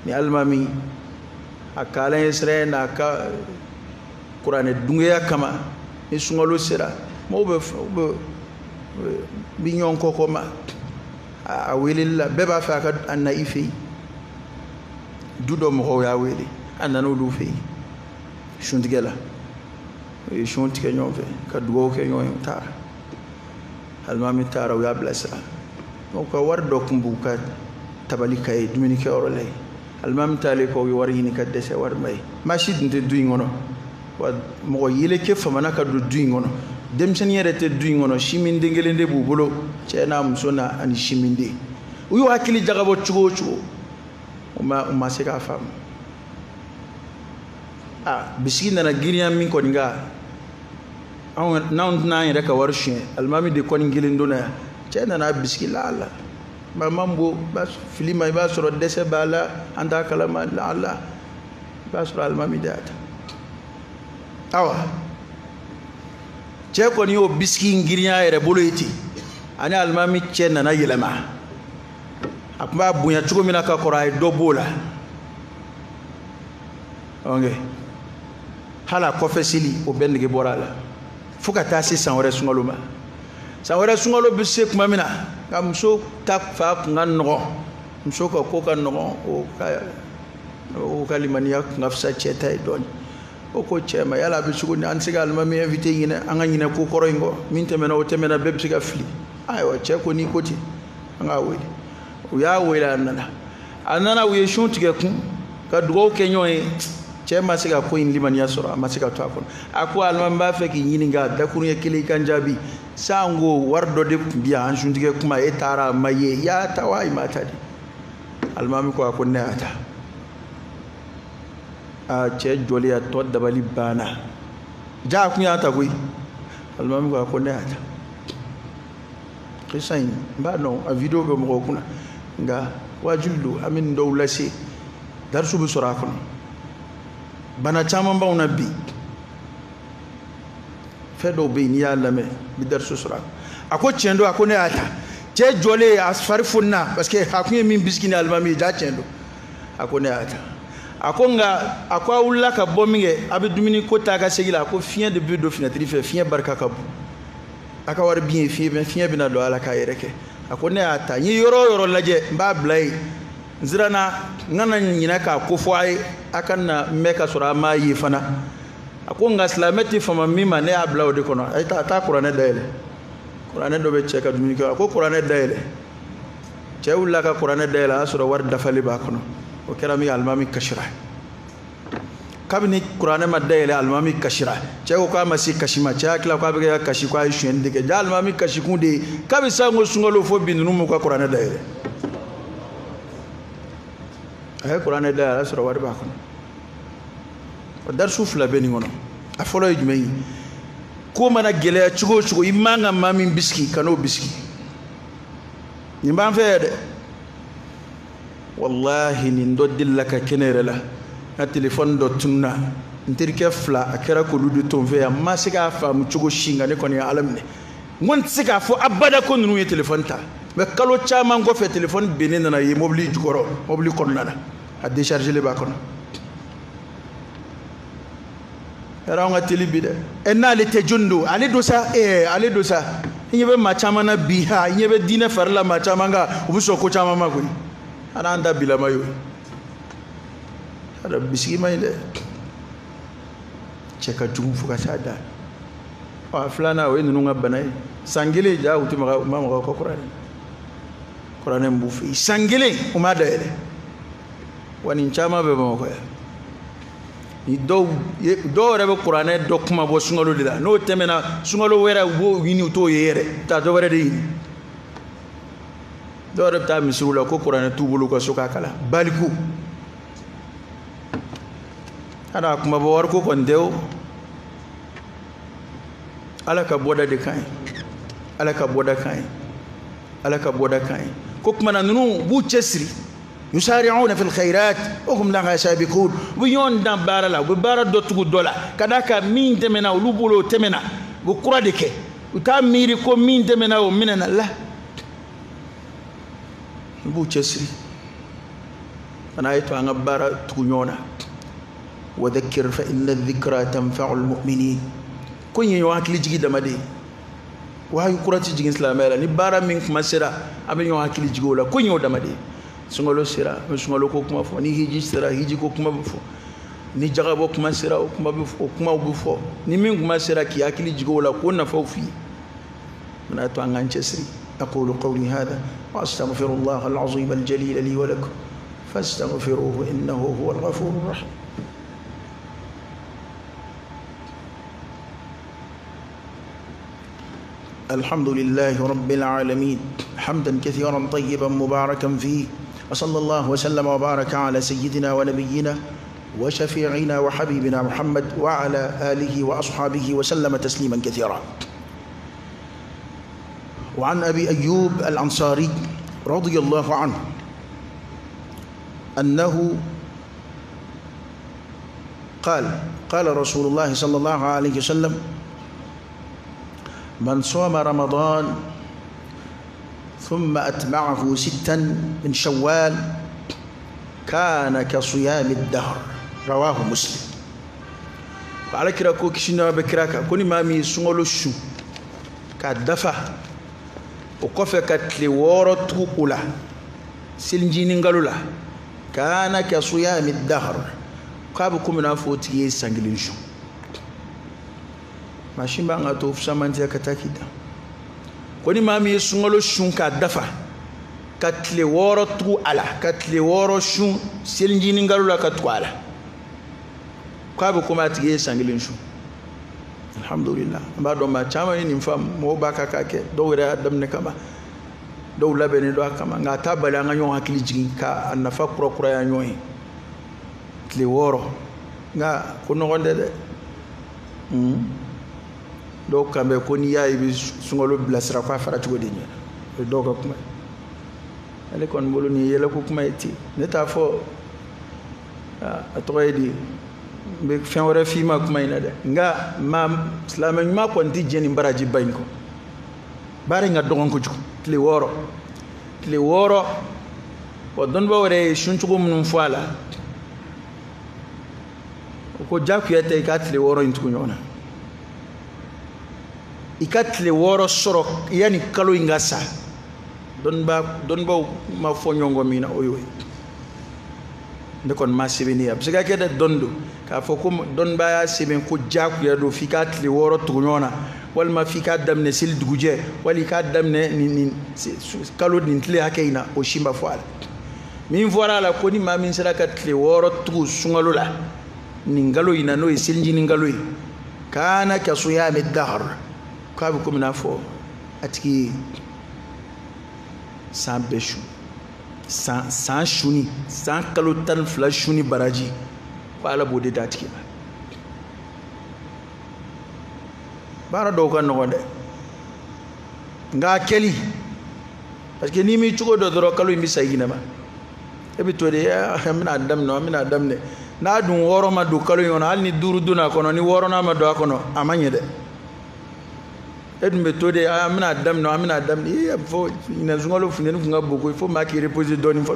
[SPEAKER 1] ni almami akala esre na ka qur'ane dungiya kama ni sungalo sira mo be binyon ko ma a welilla beba fa ka anna ifi dudo mo ya weli anna no du fi shuntigela e shuntige nyove ka duwo ke nyoy ta almami tara ya blasa ko wardo kumbuka tabalika e duminike orole almam tale ko wari ni kadde se war may mashid nte duingono wa mo yele ke famana ka du duingono demsen yere te du ngono shiminde ngelende bu bolo cena musona ani shiminde uyo hakili jagabo chugo chugo uma seka fam biskina na giriya min ko nga on na yere ka warshe almami de kon ngelindo na cena na biskila Allah mambo bas filima ba soro dese bala anda kalama Allah ba soro almami data awa ce ko ni o biski ngiriya yere boloyti ani almami cena na yelema akuma bunya chugo mina ka koray do bola onge hala ko fesili o bendige borala fuka tasi sanwere sungoluma sanwere sungolo bisse kuma mina kam so tak fa ngan no mso ko kan no o kalimaniya ngafsa cheta don o ko chema yala bi sugo ni an siga almami invité yina anga nyina ko koroyngo min temena o temena bebsiga fli aywa che ko ni koti anga weli uya wela anana uye shuntige kun ka dugo kenyo e chema siga ko in limaniya soro amasiga to akon aku almamba feki yininga dakuru kele kanjabi sango wardo de biya an shuntige kuma e tara maye ya tawai matadi almami ko akon ne ata a che joliya to dabali bana ja kun ya ta koi almami ko akon ne ata kisain ba no a video be mo kuna nga wajullu amin dawlasi darsu bi sura kun bana chama ba nabi fedo be ni yalla me bi darsu sura ako chendo ako ne ata che jole asfar funna parce que hakunye min biskini almami ja chendo ako ne ata ako nga ako awulla ka bominge abi dumini ko ta ka segila ko fien de but de fenêtre fait fien barka ka bu aka war bien fien bina do ala ka yereke ako ne ata ni yoro laje mba blay zirana ngana nyina ka ko foay akan na meka sura ma yi fana ako nga islameti fama mima ne ablaw de kono ay ta qur'ane dayele qur'ane do be cheka dumini ko ako qur'ane dayele chewla ka qur'ane dayele asura war dafali ba kono o kerami almami kashira kabini qur'ane ma dayele almami kashira chewo ka masi kashima chakla ka be kashi kwa shende ke almami kashikunde kabi sango sungolo fo binunu mu ka qur'ane dayele ay qur'ane dayele asura war ba kono dar sufla beni ngono afolo yumei ko mana gele chugo chugo imanga mami biski kano biski nimba fede wallahi ni ndodillaka kenerela na telephone do tunna ntirke fla akera ko ludu ton fe amma siga fa mu chugo shinga ne koni alamne ngon siga fo abada ko nunu ye telephone ta me kalo chama ngo fe telephone benin na ye mobili jugoro mobili konnana a décharger le ba kono rawnga telibide enna le tejundu ale dosa ale dosa nyebe machamana biha nyebe dina farla machamanga ubuso ko chama mako ana anda bila mayo ada bisiki mayle cheka jumfu ka sada wa fulana we nunga banay sangile ja utima mama ko Qur'an mbufi sangile umada ele wani chama be mako ni do rebe qur'ane do kuma bo sungalo dila no temena sungalo wera bo wini to yere ta do wera de do rebe ta misula ko qur'ane tubulu ko suka kala baliku ana kuma bo war ko kon dew alaka boda de kai alaka boda kai ko kuma nanu bu chesri يسارعون في الخيرات وهم لها سابقون ويون دان بارلا وبارا دوتو دولا كداكا مين تمنا ولوبولو تمنا وقرادك وتاميري كو مين تمنا ومننا الله بو تشسري انا ايتو ان بارا تكونيونا وذكر فان الذكرى تنفع المؤمنين كون يو اكلي جيغي دمادي واي قراتي جيغي اسلامي ني بارا مين مسرا ابي يو اكلي جيغولا كون يو دمادي sungolo sira sungolo ko kuma fo ni hiji sira hiji ko kuma fo ni jagabo kuma sira o kuma fo kuma bu fo ni min kuma sira ki akili jigo la ko na fo fi mana to anganche siri aqulu qawli hadha wa astaghfirullah al-azim al-jalil li wa lakum fastaghfiruhu innahu huwal ghafurur rahim الحمد لله رب العالمين حمدا كثيرا طيبا مباركا فيه وصلى الله وسلم وبارك على سيدنا ونبينا وشفيعنا وحبيبنا محمد وعلى آله وأصحابه وسلم تسليما كثيرا. وعن أبي أيوب الأنصاري رضي الله عنه أنه قال رسول الله صلى الله عليه وسلم: من صام رمضان ثم أتبعه 6 من شوال كان كصيام الدهر. رواه مسلم. على كده كوكشنا بكراكا كوني مامي سونغولو شو كدفع وكوفي كتلي ورطو كولا سلنجيني نغالولا كان كصيام الدهر كابكم نافوتي سانغلين شو ماشي بانغا توف سامانتي كتاكيدا كوني مامي سونغولو شو كدفع كتلي ورطو على كتلي ورو شو سلنجيني نغالولا كتوالا kwabu kuma tige sangilin shu. Alhamdulillah ba do ma chama ni mfam mo baka kake do wira adam ne kama do labe ne do kama nga tabala nga nyon hakili jigin ka anafa kura ya nyon kli woro nga kuno gonde de do kambe ko ni yayi bi sungolo blasra kwa fara tugo de ni do ko kuma ale kon bolu ni yela ko kuma eti neta fo atoyedi be fen wara fi ma kuma ina de nga ma islamen ma ko ndi jeni baraji baynko bare nga dogon ko juko kli woro o don ba wore shunchugo mun fala ko jaku yete ka kli woro intu nyona ikatli woro soro yani kalo ingasa don ba ma fo nyongo mina oyoy ndekon ma sibini ab siga kede dondo ka fo ko don ba ya siben ko jaku ya do fikatli woro tunyona wal ma fika damne sil duguje wali ka damne ni kalo din tle hakina o shimba fwala min fora la ko ni ma min sira katli woro tu sungalo la ningalo ina no isilji ningalo kana ka suyam ad-dahr ka bi ko mina fo atiki sambeshu san shuni san kalo tan flash shuni baraji wala bode datiki bara do kan no de nga keli parce que ni mi chugo do doro kalo mi sayina ma ebi to de amina adam ne na dun woro ma do kalo yona al ni duru duna kono ni woro na ma do kono amanye de edum be to de amina adam ni fo ina zungalo funenu nga boko fo ma ki reposer doni fo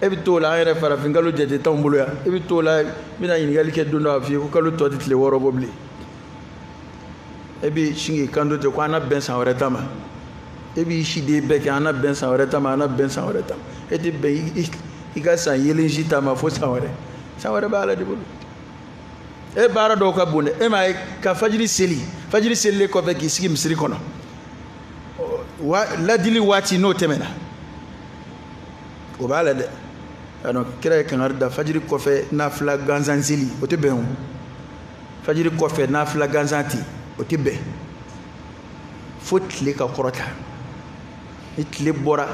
[SPEAKER 1] ebi to la ere fara fingalo jeje tambulu ya ebi to la mina yin gali ke dunda fi ko kalo to title woro bobli ebi shingi kando te ko ana ben san retama ebi shide beke ana ben san retama eti be iga san yelin jita ma fo san wore bala de bulu e bara do ka bune e mai ka fajiri seli ko be ki sigi misri kono wa la dili wati no temena ko bala de ano kira kan arda fajiri ko fe nafla ganzanzili o te be on fajiri ko fe nafla ganzanti o te be fotle ka korota itle bora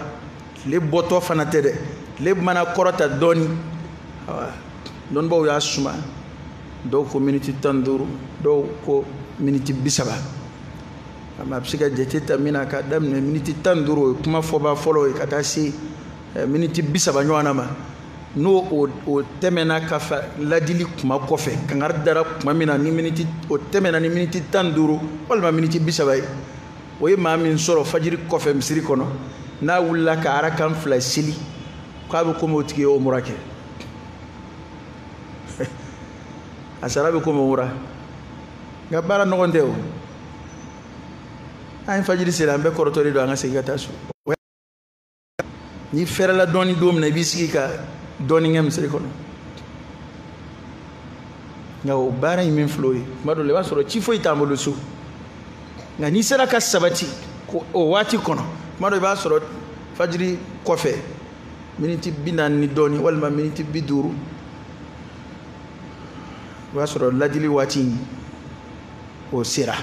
[SPEAKER 1] le boto fanate de le mana korota doni don bo ya suma do community tanduru do ko miniti bisaba ama psika jeteta mina ka damne miniti tanduru kuma foba follow ka tasi miniti bisaba nywana ma no o temena ka fa ladili kuma kofe kangar dara kuma mina ni miniti o temena ni miniti tanduru wala miniti bisaba o ye ma min soro fajiri kofe misiri kono na wulla ka arakan flasili kwa bu ko motike o murake asarabe ko mura gabara no gonde o ay fajiri selambe korotori do anga segata su ni fere la doni dom na bisiki ka doni ngem sere kono ngaw bara min flori mado le basoro chifo itambolo su ngani sera ka sabati ko o wati kono mado basoro fajiri kofe miniti binan ni doni walma miniti biduru basoro ladili wati o sera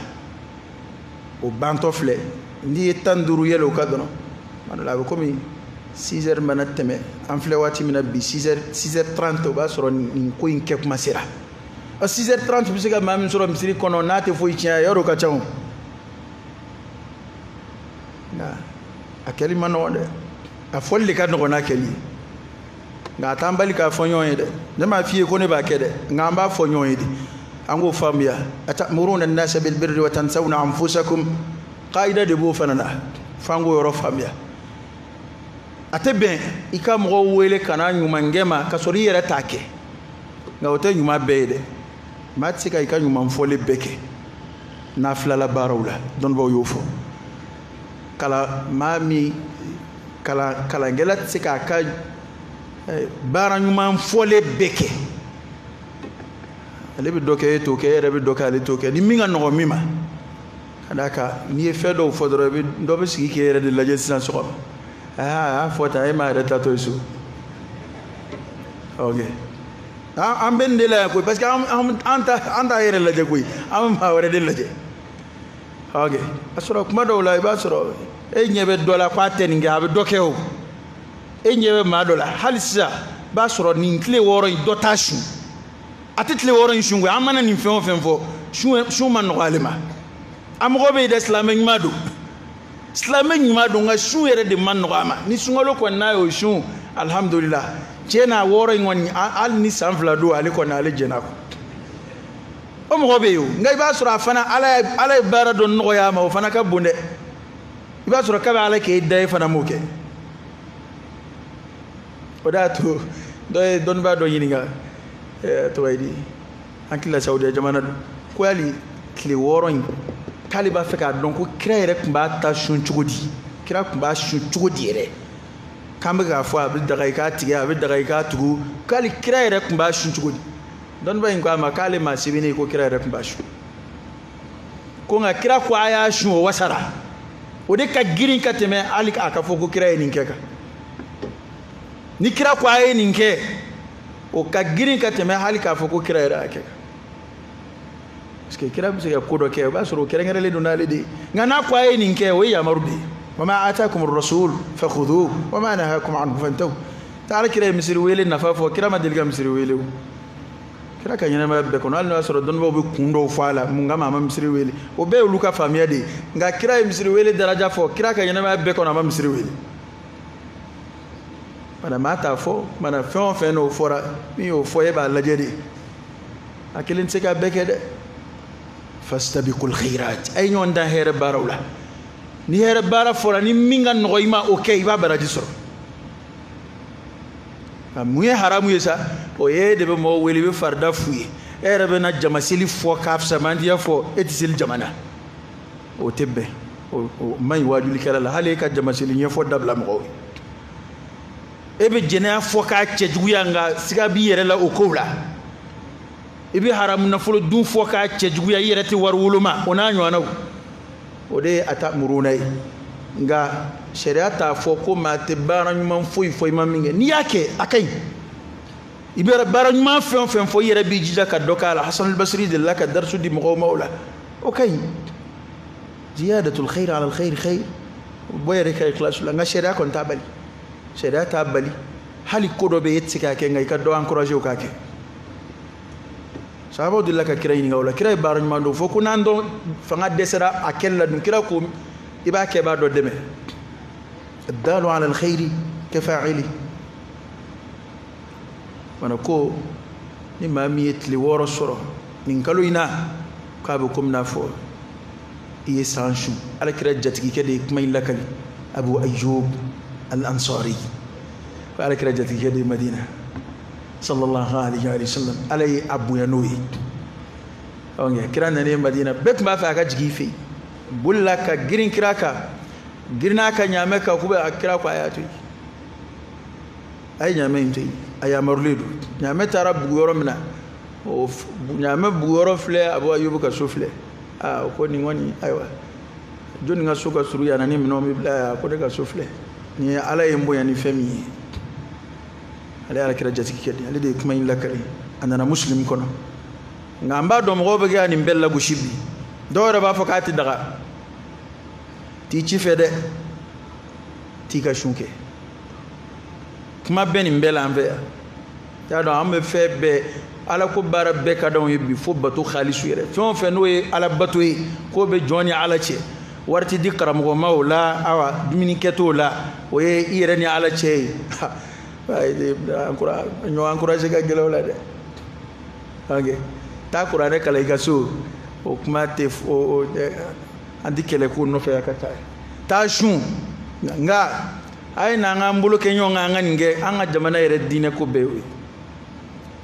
[SPEAKER 1] o bantofle ndi tanduru yelo kadno man la ko mi 6h mana teme en flé wati mina bi 6h30 ba soro ni ko in kek masira a 6h30 bisika mam soro misiri kono nate fo itia yoro ka chaw na akeli mano de a folli ka no na keli nga tambali ka fonyo yede dama fiye ko ne ba kede nga mba fonyo yede ango famia atamuruna an-nas bil birri wa tansawna anfusakum qaida de bo fanana fango yoro famia atebe ika mo wele kana nyuma ngema kasori yere take nga wote nyuma beede matsika ika nyuma mfole beke na flala barawla don bo yofo kala mami kala ngela tsika ka bara nyuma mfole beke alebi doke to ke rebe dokale to ke ni minga no mima kadaka ni fedo fodoro be do be sigi ke rede la jesi so fota e ma reta to isu okay am ben de la ko parce que anta yere la je ko am ma wore de la je okay asoro kuma do la ba soro e nyebe dola kwa ten nga be doke o e nyebe ma dola halisa ba soro ni kle woro dotation atitle woro nshungwe amana ni fenfo shu man no alima am gobe de islamique madu islamique madu nga shu yere de man no ama ni sungolo ko na yo shu alhamdulillah jena woro ngoni al ni sanfla do ali ko na ale jena ko o mo gobe yo ngai ba sura fana ala bara don no ya ma fana ka bunde ba sura ka ba ala ke dai fana moke odato don ba do yininga to waydi ankila saudi jamana ko yali kle woron kaliba feka donc kira yere kumba ta shun chugodi kira kumba shun chugodi yere kambe ga fo abi daga ka tige abi daga ka tugu kali kira yere kumba shun chugodi don ba ingwa makale masibini ko kira yere kumba shun ko nga kira ko aya shun wasara ode ka girin ka teme ali aka fo ko kira yin keka ni kira ko aya ninke o ka girin ka teme hali ka fo ko kira yere akeka parce que kira bi se ko do ke ba soro kira ngere le donale de ngana ko ay ninke o ya marudi wama ataakum ar-rasul fakhudhu wama nahakum anhu fantahu taala kira misiri wele nafa fo kira ma dilga misiri wele kira ka nyana ma be ko no soro don bo be kundo fala munga ma misiri wele o be luka famia de nga kira misiri wele daraja fo kira ka nyana ma be ko na ma misiri wele mana mata fo mana fon no fora mi o fo e ba lajede akilin se ka beke de fastabiqul khairat ay ñon da here barawla ni here bara fora ni minga noyma okay ba baraji soro amuye haramu yesa o ye de be mo weli be farda fuye ere be na jamasili fo kaf samandiya fo etisil jamana o tebbe o may wajuli kala la hale ka jamasili nye fo dabla mo ebe jena fo ka cejuya nga siga bi yere la o kola ibi haram na fulu dun fo ka cejuya yere ti war wuluma ona nywana o de ata murunai nga sharia ta fo ko ma te baran man foi maminge ni yake akai ibi baran man fo yere bi jida ka dokala hasan al-basri de la ka darsu di mo mawla okay ziyadatul khair ala al-khair khair boyere kay class la nga sharia kon tabali sharia tabali hali kodo be yetsika ke ngai ka do encourager o kake sahabo dilla ka kiray ni ngawla kiray baran mando foko nando fanga desera akella dum kira ko iba ke ba do deme dalu ala alkhair kafa'ili manako ni mamiyet li woro soro nin kaloina ka be komna fo iye sanchu ala kira jatigi kede kuma lakali abu ayyub al-ansari wa ala kira jatigi kede madina sallallahu alayhi wa sallam alay abu yanoi onge kira nane madina bet ma fa ka jigife bulla ka girin kiraka girna ka nyame ka kuba akira ko ayatu ay nyame inti aya marlidu nyame tarab goro mina o nyame bugoro fle abu ayubu ka sufle ko ni ngoni aywa joni nga suka suru ya nani mino mi bla ko de ka sufle ni ala yembo yani fami ala kira jatiki kedi ala de kuma in lakari anana muslim kono ngamba do mo be ga ni bella go shibi do re ba fakati daga t'i ci fɛ dɛ t'i ka sun kɛ kuma bɛ nin bɛɛ la an fɛ yan y'a dɔn an bɛ fɛn bɛɛ ala ko baara bɛɛ ka d'anw ye bi fo bato xaalisu yɛrɛ fɛn o fɛn n'o ye ala bato ye k'o bɛ jɔn ni ala cɛ wari ti di karamɔgɔ ma o la awa dumuni kɛt'o la o ye i yɛrɛ ni ala cɛ ye ɲɔgɔn encouragé ka gɛlɛn o la dɛ ok taa kuranɛ kalan i ka so o kuma tɛ an tɛ kɛlɛ ko nɔfɛ a ka taa taa sun nka a ye n'an k'an bolo kɛ ɲɔgɔn kan an ka nin kɛ an ka jamana yɛrɛ diinɛ ko bɛɛ y'o ye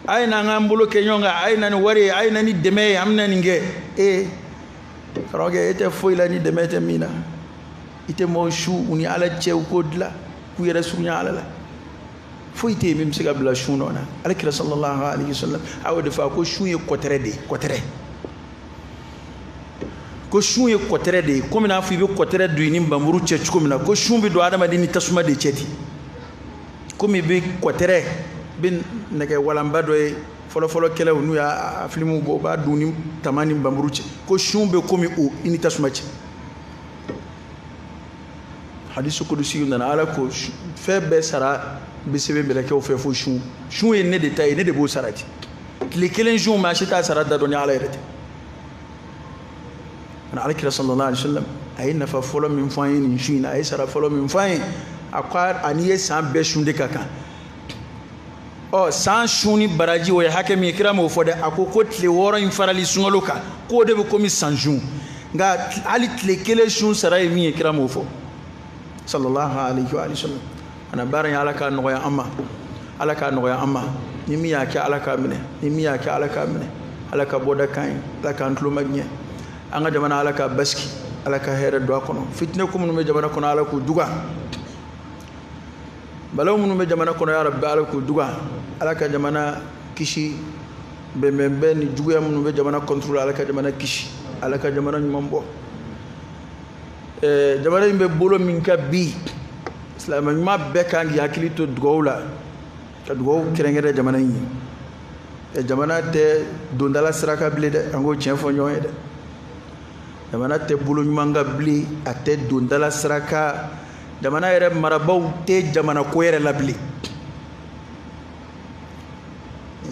[SPEAKER 1] a ye n'an k'an bolo kɛ ɲɔgɔn kan a ye na ni wari ye a ye na ni dɛmɛ ye an bɛna nin kɛ karamɔgɔkɛ e tɛ foyi la ni dɛmɛ tɛ min na i tɛ maaw su u ni ala cɛ u k'o dilan k'u yɛrɛ surunya ala la foyi tɛ yen min bɛ se ka bila sun dɔ la alakira sallallahu alaihi wasallam a y'o de fɔ ko sun ye kɔtɛrɛ de ye kɔtɛrɛ ko sun ye kɔtɛrɛ de ye komi n'a fɔ i bɛ kɔtɛrɛ don i ni nbamuru cɛ cogo min na ko sun bɛ don adamaden ni tasuma de cɛ ten komi i bɛ kɔtɛrɛ bɛ nɛgɛ walanba dɔ ye fɔlɔfɔlɔ kɛlɛw n'u y'a filimuw bɔ u b'a dun ni tama ni nbamuru cɛ ko sun bɛ komi o i ni tasuma cɛ hadisu kudusiw nana ala ko fɛn bɛɛ sara bɛ sɛbɛn mɛlɛkɛw fɛ fo sun ye ne de ta ye ne de b'o sara ten tile kelen sun maa si t'a sara da dɔn ni ala yɛrɛ tɛ alakira sallallahu alaihi wasallam a ye nafa fɔlɔ min fɔ an ye nin sun in na a ye sara fɔlɔ min fɔ an ye a ko ani ye san bɛɛ sun de ka kan san sun ni baraji o ye hakɛ min ye kira m'o fɔ dɛ a ko tile 6 in farali sunkalo kan k'o de bɛ komi san sun nka hali tile kelen sun sara ye min ye kira m'o fɔ sallallahu alaihi wa sallam ana baara in ala k'a nɔgɔya an ma ala k'a nɔgɔya an ma ni min y'a kɛ ala k'a minɛ ni min y'a kɛ ala k'a minɛ ala ka bɔda kan ye ala k'an tulo majɛ an ka jamana ala k'a basigi ala ka hɛrɛ don a kɔnɔ fitinɛ ko minnu bɛ jamana kɔnɔ ala k'u duga balaw minnu bɛ jamana kɔnɔ ya rabbi ala k'u duga ala ka jamana kisi bɛnbɛnbɛn ni juguya minnu bɛ jamana contrôle ala ka jamana kisi ala ka jamana ɲuman bɔ jamana in bɛ bolo min ka bi silamɛ ɲuman bɛɛ kan k'i hakili to dugawu la ka dugawu kɛrɛnkɛrɛn jamana in ye jamana tɛ dondala siraka bilen dɛ an k'o tiɲɛ fɔ ɲɔgɔn ye dɛ jamana tɛ bolo ɲuman ka bilen a tɛ dondala siraka jamana yɛrɛ marabaw tɛ jamana ko yɛrɛ la bilen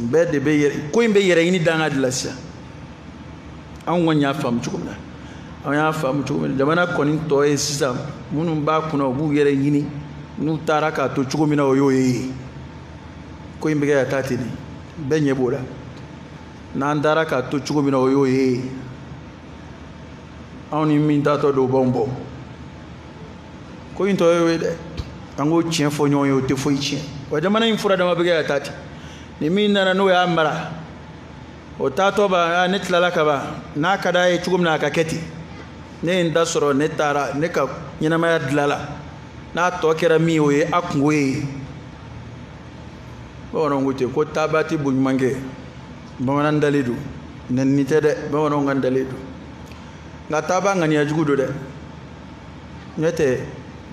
[SPEAKER 1] bɛɛ de bɛ ko in bɛ yɛrɛ ɲini danga de la sisan anw kɔni y'a faamu cogo min na an y'a faamu cogo min na jamana kɔni tɔ ye sisan minnu b'a kunna u b'u yɛrɛ ɲini n'u taara k'a to cogo min na o y'o ye ko in bɛ kɛ ka taa ten de bɛɛ ɲɛ b'o la n'an taara k'a to cogo min na o y'o ye anw ni min taatɔ don o b'anw bɔ ko in tɔ y'o ye dɛ an k'o tiɲɛ fɔ ɲɔgɔn ye o tɛ foyi tiɲɛ wa jamana in fura dama bɛ kɛ ka taa ten ni min nana n'o y'a mara o taatɔ ba ne tilala ka ban n'a ka d'a ye cogo min na a ka kɛ ten ne ye n da sɔrɔ ne taara ne ka ɲɛnamaya dilanla n'a tɔ kɛra min o ye a kungo ye bamananw ko ten ko taaba tɛ boɲuman kɛ bamanan dalen don nɛnini tɛ dɛ bamananw ka dalen don nka taaba ŋaniya jugu don dɛ n'o tɛ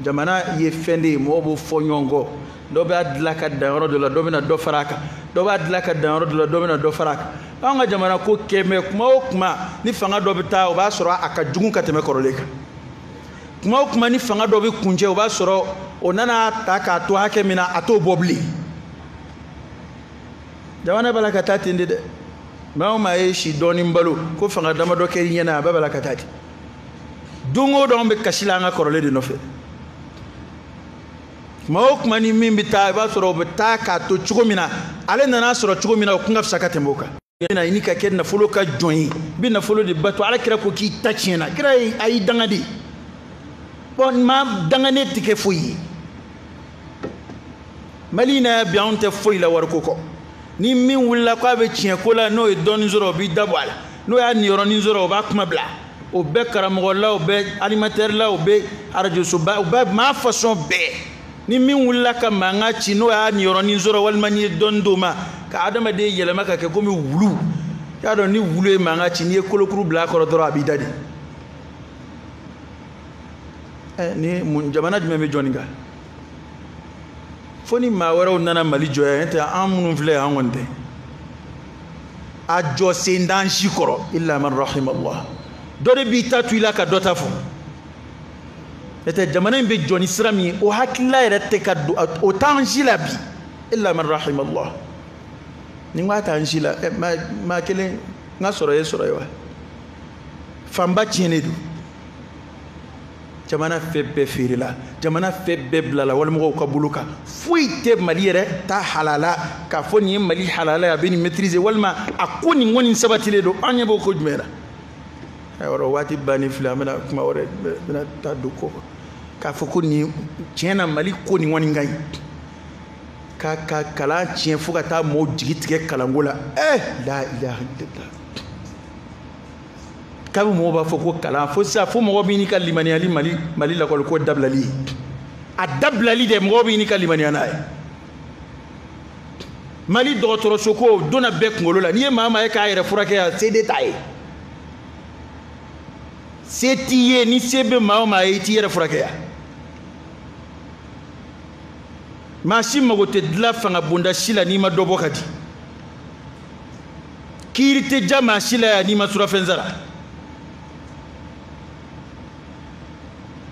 [SPEAKER 1] jamana ye fɛn de ye mɔgɔw b'o fɔ ɲɔgɔn kɔ dɔ b'a dilan ka dan yɔrɔ dɔ la dɔ bɛna dɔ fara a kan dɔ b'a dilan ka dan yɔrɔ dɔ la dɔ bɛna dɔ fara a kan anw ka jamana ko kɛmɛ kuma o kuma ni fanga dɔ bɛ taa o b'a sɔrɔ a ka jugu ka tɛmɛ kɔrɔlen kan kuma o kuma ni fanga dɔ bɛ kuncɛ o b'a sɔrɔ o nana ta k'a to hakɛ min na a t'o bɔ bilen jamana b'a la ka taa ten de dɛ maa o maa ye si dɔɔnin balo ko fanga damadɔ kɛ i ɲɛna a bɛɛ b'a la ka taa ten don o don an bɛ kasi la an ka kɔrɔlen de nɔfɛ kuma o kuma ni min bɛ taa i b'a sɔrɔ o bɛ taa k'a to cogo min na ale nana sɔrɔ cogo min na o kun ka fisa ka tɛmɛ o kan i ni ka kɛ nafolo ka jɔn ye i bɛ nafolo de bato ala kira ko k'i ta tiɲɛna kira a y'i danga de bɔn maa danganen tɛ kɛ foyi ye mali in na bi anw tɛ foyi la wariko kɔ ni min wulila k'a bɛ tiɲɛ ko la n'o ye dɔɔnin sɔrɔ o b'i dabɔ a la n'o y'a niyɔrɔnin sɔrɔ o b'a kuma bila o bɛ karamɔgɔ la o bɛ animateur la o bɛ arajosoba o bɛ maa fasɔn bɛɛ ni min wulila ka mankan ci n'o y'a niyɔrɔnin sɔrɔ walima n'i ye dɔɔnin d'o ma ka adamaden yɛlɛma ka kɛ komi wulu i y'a dɔn ni wulu ye mankan ci n'i ye kolokuru bila a kɔrɔ dɔrɔn a b'i da de ni jamana jumɛn bɛ jɔn nin kan fo ni maa wɛrɛw nana mali jɔya n'o tɛ an minnu filɛ an kɔni tɛ a jɔ sen t'an si kɔrɔ illa man rahimallah dɔ de b'i ta to i la ka dɔ ta fɔ ete jamana be joni sirami o hakilla yere te kaddu o tanjila bi illa man rahim Allah ni ma tanjila ma kele nga soro wa famba tiene du jamana febbe firila jamana febbe blala wal mo ko buluka fuite mali yere ta halala ka foni mali halala ya beni maîtriser walma akoni ngoni sabatile do anya bo ko jumera ayoro wati bani flamana kuma wore bena ta do ko ka foko ni tiena mali ko ni ngoni ngai ka kala tien fuka ta mo jigitike kalangola la ilaha illallah kabu mo ba foko kala fo sa fo mo bi ni kalimani ali mali la ko dablali a dablali de mo bi ni kalimani anaye mali docteur soko dona be ngolo la ni mama e ka yere furake ya c'est détail c'est tiye ni sebe mama e ti yere furake ya mashi magote dla fanga bunda shila ni ma dobo kati kirite jama shila ya ni ma sura fenzara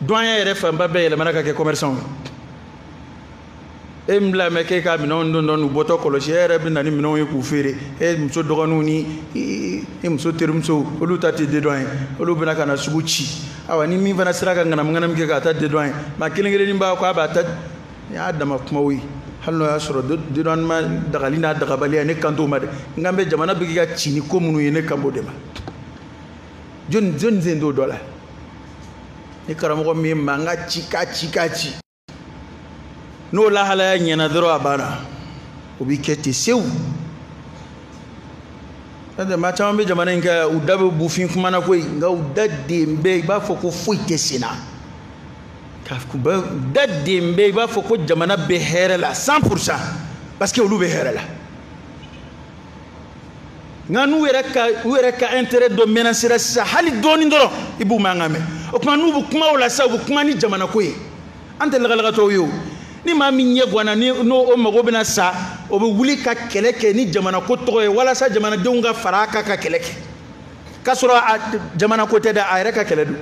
[SPEAKER 1] doyen yere famba be yele manaka ke commerçant emla meke ka minon don boto koloshi yere bi nani minon ku fere mso dogonu ni mso terumso olu tati de doyen olu bina kana subuchi awani mi bana siraka ngana ngana mike ka ta de doyen ma kilingere ni ba ko abata ya adama kuma wi halno ya soro de don ma dagalina dagabali ne kanto ma ngambe jamana bi ga chini ko munu yene kambo de ma jon zendo dola ni karamo mi manga chika no la hala nyana dro abana obi kete sew ande ma chama be jamana nka udabe bufin kuma na koi nga udade mbe ba foko fuite sina kafku ba udade mbe ba foko jamana be herela 100% parce que olu be herela nganu wera ka intérêt do menacera sa hali doni ndoro ibu mangame o kuma nu bu kuma wala sa bu kuma ni jamana koi ante laga to yo ni ma min ye bwana ni no o mago bina sa o be wuli ka keleke ni jamana ko to ye wala sa jamana de nga faraka ka keleke kasura jamana ko te da ayre ka keledu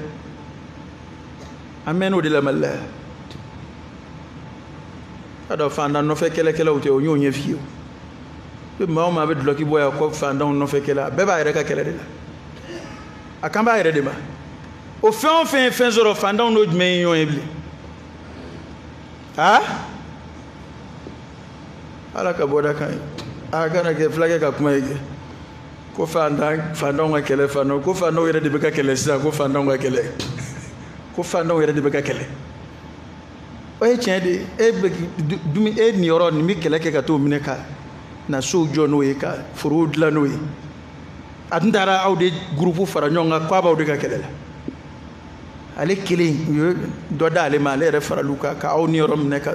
[SPEAKER 1] ameno de la malla ado fanda no fe keleke lawte o nyonye fiyo be ma be bloki boya ko fanda no fe kela be ba ayre ka kelede la akamba ayre de ba o fin zoro fanda no dme yon ebli ala ka boda kan aga na ke flage ka kuma yake ko fanda nga kele fanda ko fanda yere de beka kele sa ko fanda nga kele ko fanda yere de beka kele o e chende dumi ni oro ni mi kele ke ka to mine ka na so jono e ka furud la no e atndara awde groupe fara nyonga ko ba awde ka kele la ale kele do dale ma le refara luka ka aw ni oro mine ka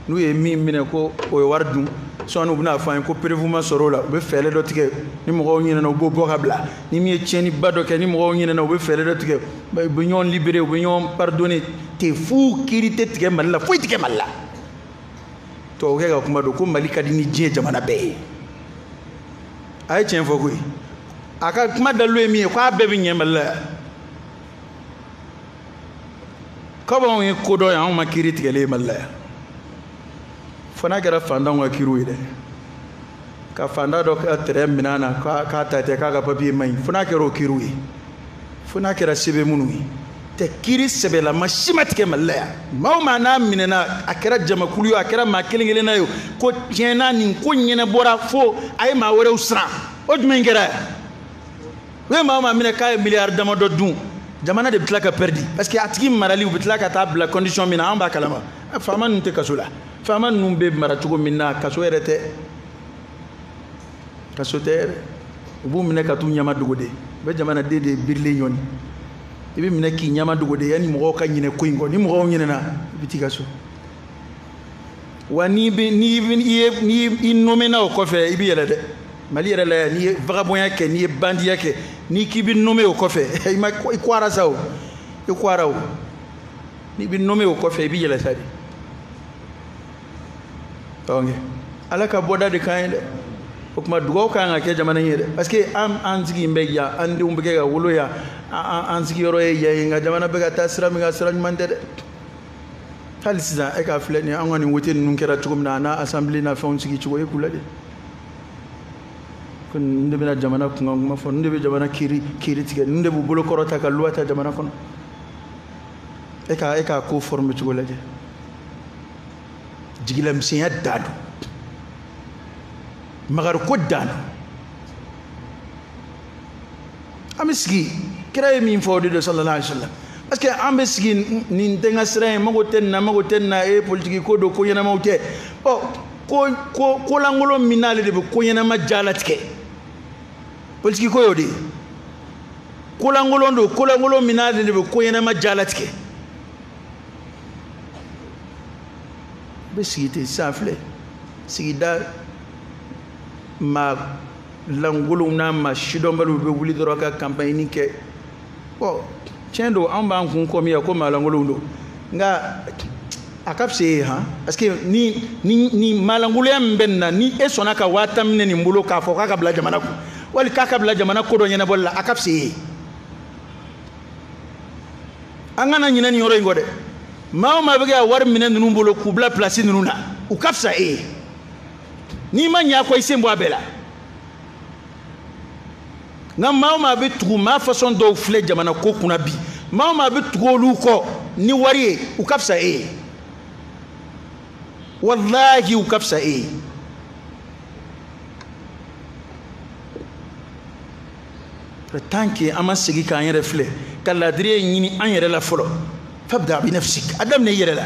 [SPEAKER 1] nu ye min mine ko o wardu sonu buna fa ko prévuma sorola be fele do tike ni mo nyina no bo kabla ni mi tieni bado ke ni mo nyina no be fele do tike be nyon libéré be nyon pardonner te fou kirite tike malla fo tike malla to ke ga kuma do ko malika di ni je jamana be ay tien fo ko aka kuma dalu mi ko abbe bi nyemalla ko bon ye ko do ya on ma kirite ke le malla fana kɛra fandanw ka kiru ye dɛ ka fanda dɔ ka terrain minana ka ta tɛ k'a ka papier man ɲi fana kɛra o kiru ye fana kɛra sɛbɛn minnu ye tɛ kiri sɛbɛlama si ma tigɛ Mali la yan maa o maa n'a minɛna a kɛra jamakulu ye a kɛra maa kelen kelenna ye ko tiɲɛna nin ko ɲɛnabɔra fo a ye maa wɛrɛw siran o jumɛn kɛra yan u ye maa o maa minɛ k'a ye miliyari damadɔ dun jamana de bɛ tila ka pɛridi parce que a tigi marali u bɛ tila ka taa bila condition min na an b'a kalama faama ninnu tɛ kaso la faama ninnu bɛ mara cogo min na kaso yɛrɛ tɛ kaso tɛ yɛrɛ u b'u minɛ ka t'u ɲama dogo de u bɛ jamanaden de birilen ɲɔni i bɛ minɛ k'i ɲama dogo de yanni mɔgɔw ka ɲinɛ ko in kɔ ni mɔgɔw ɲinɛna i bɛ t'i ka so wa n'i nomena o kɔfɛ i bɛ yɛlɛ dɛ Mali yɛrɛ la yan n'i ye vagabondiya kɛ n'i ye bandiya kɛ n'i k'i bɛ nome o kɔfɛ i kɔra sa o i kɔra o n'i bɛ nome o kɔfɛ i bɛ yɛlɛ sa de donc ala ka bɔda de kan ye dɛ o kuma dugawu kan ka kɛ jamana in ye dɛ parce que an sigi bɛ yan an denw bɛ kɛ ka wolo yan an sigiyɔrɔ ye yan ye nka jamana bɛ ka taa sira min kan sira ɲuman tɛ dɛ hali sisan e ka filɛ nin an ka nin wote ninnu kɛra cogo min na a n'a assemblée n'a fɛnw sigi cogo ye k'u lajɛ ko nin de bɛna jamana kunkan kuma fɔ nin de bɛ jamana kiiri tigɛ nin de b'u bolo kɔrɔta ka loi ta jamana kɔnɔ e ka ko forme cogo lajɛ jigilamisɛnya dan don magariko dan don an bɛ sigi kira ye min fɔ o de don sallallahu alaihi wa sallam parce que an bɛ sigi nin tɛ n ka sira ye mago tɛ nin na e politiki ko don ko ɲɛnamaw tɛ ko lankolon min n'ale de bɛ ko ɲɛnama jalatigɛ politiki ko y'o de ye ko lankolon min n'ale de bɛ ko ɲɛnama jalatigɛ bɛ sigi ten sisan filɛ sigida maa lankolonw n'a maa sidɔnbaliw bɛ wuli dɔrɔn ka campagne kɛ tiɲɛ don an b'an kun kɔ min ya ko maa lankolonw don nka a ka fisa e ye han parce que ni maa lankolonya min bɛ nin na ni e sɔnna ka 1000 minɛ nin bolo k'a fɔ k'a ka bila jamana kun wali k'a ka bila jamana ko dɔ ɲɛnabɔli la a ka fisa e ye an kana ɲinɛ nin yɔrɔ in kɔ dɛ maa o maa bɛ kɛ wari minɛ ninnu bolo k'u bila place ninnu na u ka fisa e ye n'i ma ɲɛ a kɔ i sen bɔ a bɛɛ la nka maa o maa bɛ tugu maa façon dɔw filɛ jamana ko kunna bi maa o maa bɛ tugu olu kɔ ni wari ye u ka fisa e ye wallahi u ka fisa e ye tant que an ma segin k'an yɛrɛ filɛ ka laadiriya ɲini an yɛrɛ la fɔlɔ fabda bi nafsik a daminɛ i yɛrɛ la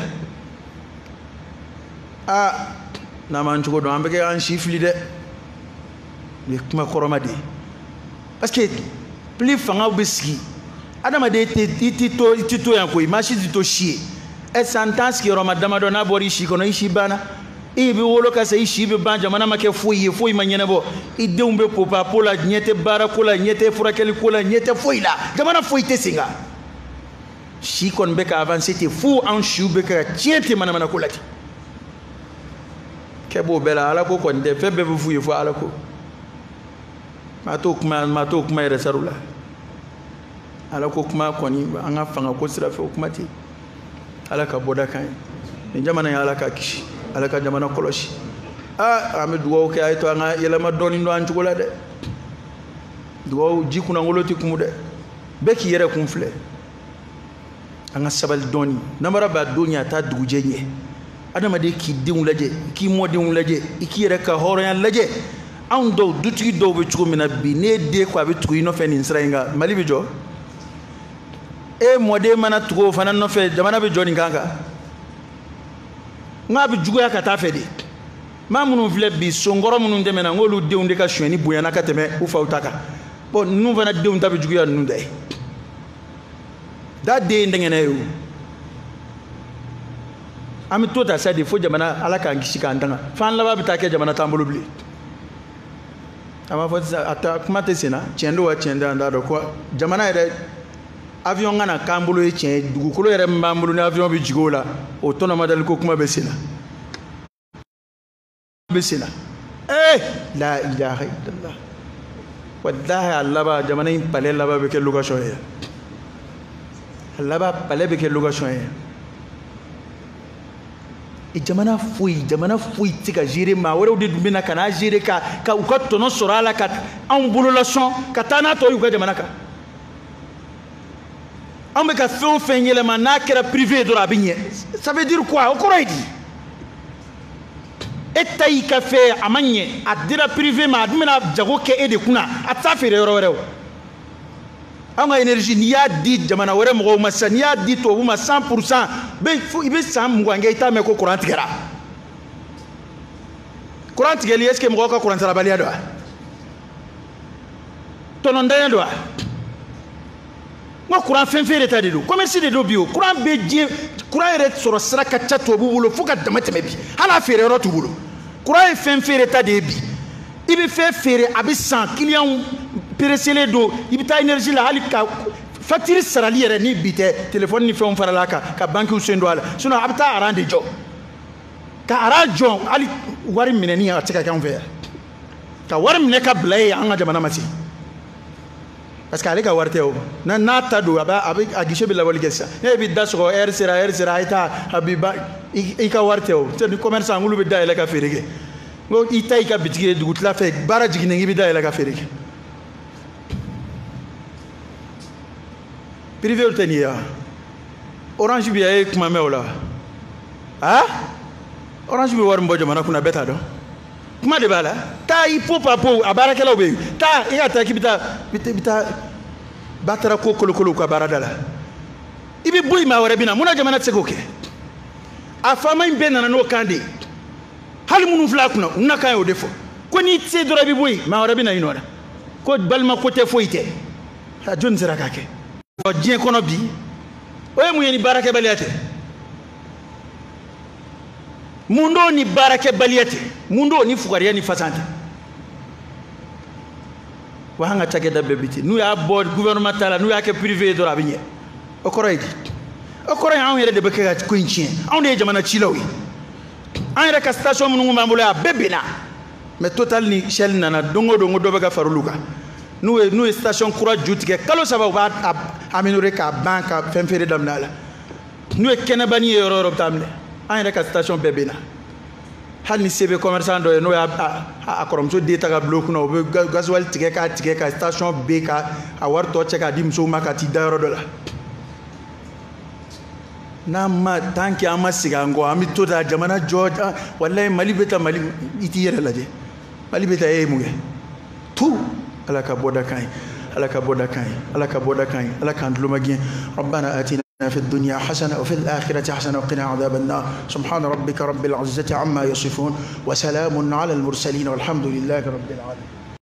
[SPEAKER 1] n'an m'an cogo dɔn an bɛ kɛ an si fili dɛ u ye kuma kɔrɔma de ye parce que plus fangaw bɛ sigi adamaden i tɛ to yan koyi maa si tɛ to si ye san tan sigiyɔrɔma damadɔ n'a bɔra i si kɔnɔ i si banna i bɛ wolo ka se i si bɛ ban jamana ma kɛ foyi ye foyi ma ɲɛnabɔ i denw bɛ popapo la ɲɛ tɛ baara ko la ɲɛ tɛ furakɛli ko la ɲɛ tɛ foyi la jamana foyi tɛ sen kan si kɔni bɛ ka avancer ten fo an siw bɛ ka tiɲɛ ten manamana ko la ten kɛ b'o bɛɛ la ala ko kɔni tɛ fɛn bɛɛ bɛ f'u ye fo ala ko maa t'o kuma yɛrɛ sari la ala ko kuma kɔni an ka fanga ko sira fɛ o kuma tɛ ala ka bɔda kan ye nin jamana ye ala ka kisi ala ka jamana kɔlɔsi an bɛ dugawu kɛ a ye to an ka yɛlɛma dɔɔnin dɔn an cogo la dɛ dugawu ji kunnangolo tɛ kun dɛ bɛɛ k'i yɛrɛ kun filɛ an ka sabali dɔɔnin namara b'a don ɲɛ a taa dugujɛ ɲɛ adamaden k'i denw lajɛ k'i mɔdenw lajɛ i k'i yɛrɛ ka hɔrɔnya lajɛ anw dɔw dutigi dɔw bɛ cogo min na bi ne den ko a bɛ tugu i nɔfɛ nin sira in kan mali bɛ jɔ e mɔden mana tugu o fana nɔfɛ jamana bɛ jɔ nin kan kan n'a bɛ juguya ka taa fɛ de maa minnu filɛ bi sonkɔrɔ minnu tɛmɛna n k'olu denw de ka sonyɛni bonyana ka tɛmɛ u faw ta kan bon ninnu fana denw ta bɛ juguya ninnu ta ye da den ye ndɛngɛnɛ ye o an bɛ to ta sa de fo jamana ala k'an kisi k'an tanga f'an laban bɛ taa kɛ jamana t'an bolo bilen a b'a fɔ sisan a ta kuma tɛ sen na tiɲɛ don wa tiɲɛ tɛ an t'a dɔn ko jamana yɛrɛ avion kana k'an bolo ye tiɲɛ ye dugukolo yɛrɛ min b'an bolo ni avion bɛ jigin o la o tɔnɔmadali ko kuma bɛ sen na la ilaha illallah wallahi a laban jamana in palais laban bɛ kɛ location ye a laban palais bɛ kɛ location ye jamana foyi tɛ ka gérer maa wɛrɛw de dun bɛ na ka n'a gérer ka u ka tɔnɔ sɔrɔ a la ka anw bolola sɔn ka taa n'a tɔ ye u ka jamana kan an bɛ ka fɛn o fɛn yɛlɛma n'a kɛra privé dɔrɔn a bɛ ɲɛ ça veut dire quoi o kɔrɔ ye di e ta y'i ka fɛn a ma ɲɛ a dira privé ma a dun bɛna jago kɛ e de kunna a tɛ taa feere yɔrɔ wɛrɛ o an ka énergie n'i y'a di jamana wɛrɛ mɔgɔw ma sisan n'i y'a di tubabuw ma 100% i bɛ san 20 kɛ i t'a mɛn ko courant tigɛra courant tigɛli est ce que mɔgɔw ka courant sarabaliya don wa tɔnɔntanya don wa n ko courant fɛn fɛn de ta de don commerce de don bi o courant bɛ diɲɛ courant yɛrɛ sɔrɔ sira ka ca tubabuw bolo fo ka dama tɛmɛ bi hali a feere yɔrɔ t'u bolo courant ye fɛn fɛn de ta de ye bi i bɛ fɛn feere a bɛ san client pereselen don i bɛ taa énergie la hali ka facture sarali yɛrɛ ni bi tɛ téléphone ni fɛnw farala kan ka banquiw sen don a la sinon a bɛ taa aran de jɔ ka aran jɔ hali wari minɛni a tɛ ka kɛ anw fɛ yan ka wari minɛ ka bila ye an ka jamana ma ten parce que ale ka wari tɛ o n'a ta don a guichet bɛ lawali kɛ sisan ne bɛ da sɔgɔ heure sera a ye taa a bɛ ban i ka wari tɛ o ni commerçant olu bɛ dayɛlɛ ka feere kɛ n ko i ta i ka bitigi ye dugutila fɛ baara jiginnen i bɛ dayɛlɛ ka feere kɛ privé tɛ nin ye wa orange bi a ye kuma mɛn o la orange bi wari min bɔ jamana kunna bɛɛ t'a dɔn kuma de b'a la taa i po pa po a baarakɛlaw bɛ yen taa i ka taa k'i bɛ taa batara ko kolokolo ka baarada la i bɛ bɔ yen maa wɛrɛ bɛ na mun na jamana tɛ se k'o kɛ a faama in bɛɛ nana n'o kan de ye hali minnu filɛ a kunna u na kan y'o de fɔ ko n'i tɛ se dɔrɔn i bɛ bɔ yen maa wɛrɛ bɛ na i nɔ la ko balima ko tɛ foyi tɛ jɔnni sera k'a kɛ diɲɛ kɔnɔ bi o ye mun ye ni baarakɛbaliya tɛ mun do ni baarakɛbaliya tɛ mun do ni fugariya ni fasan tɛ wa an ka cakɛda bɛɛ bi ten n'u y'a bɔ gouvernement ta la n'u y'a kɛ privé ye dɔrɔn a bɛ ɲɛ o kɔrɔ ye di o kɔrɔ ye anw yɛrɛ de bɛ kɛ ka ko in tiɲɛ anw de ye jamana cilaw ye an yɛrɛ ka station minnu b'an bolo a bɛɛ benna mais Total ni Shell nana don o don ko dɔ bɛ ka fara olu kan n'u ye station kura ju tigɛ kalo 3 u b'a améliorer k'a ban ka fɛn feere daminɛ a la n'u ye kɛnɛbanni ye yɔrɔ o yɔrɔ bɛ taa minɛ an yɛrɛ ka station bɛɛ bɛ na hali ni se bɛ commerçant dɔ ye n'o y'a kɔrɔmuso den ta ka bila o kunna o bɛ gasoil tigɛ k'a tigɛ ka station bɛɛ ka a wari tɔ cɛ k'a di musow ma ka t'i da yɔrɔ dɔ la n'an ma tant que an ma segin an kɔ an bɛ to ta jamana jɔ walayi Mali bɛ taa Mali i t'i yɛrɛ lajɛ Mali bɛ taa e ye mun kɛ tout ala ka bɔda kan ye ala ka bɔda kan ye ala ka bɔda kan ye ala k'an tuloma gɛn rabbana atina في الدنيا حسنة وفي الآخرة حسنة وقنا عذاب النار سبحان ربك رب العزة عما يصفون وسلام على المرسلين والحمد لله رب العالمين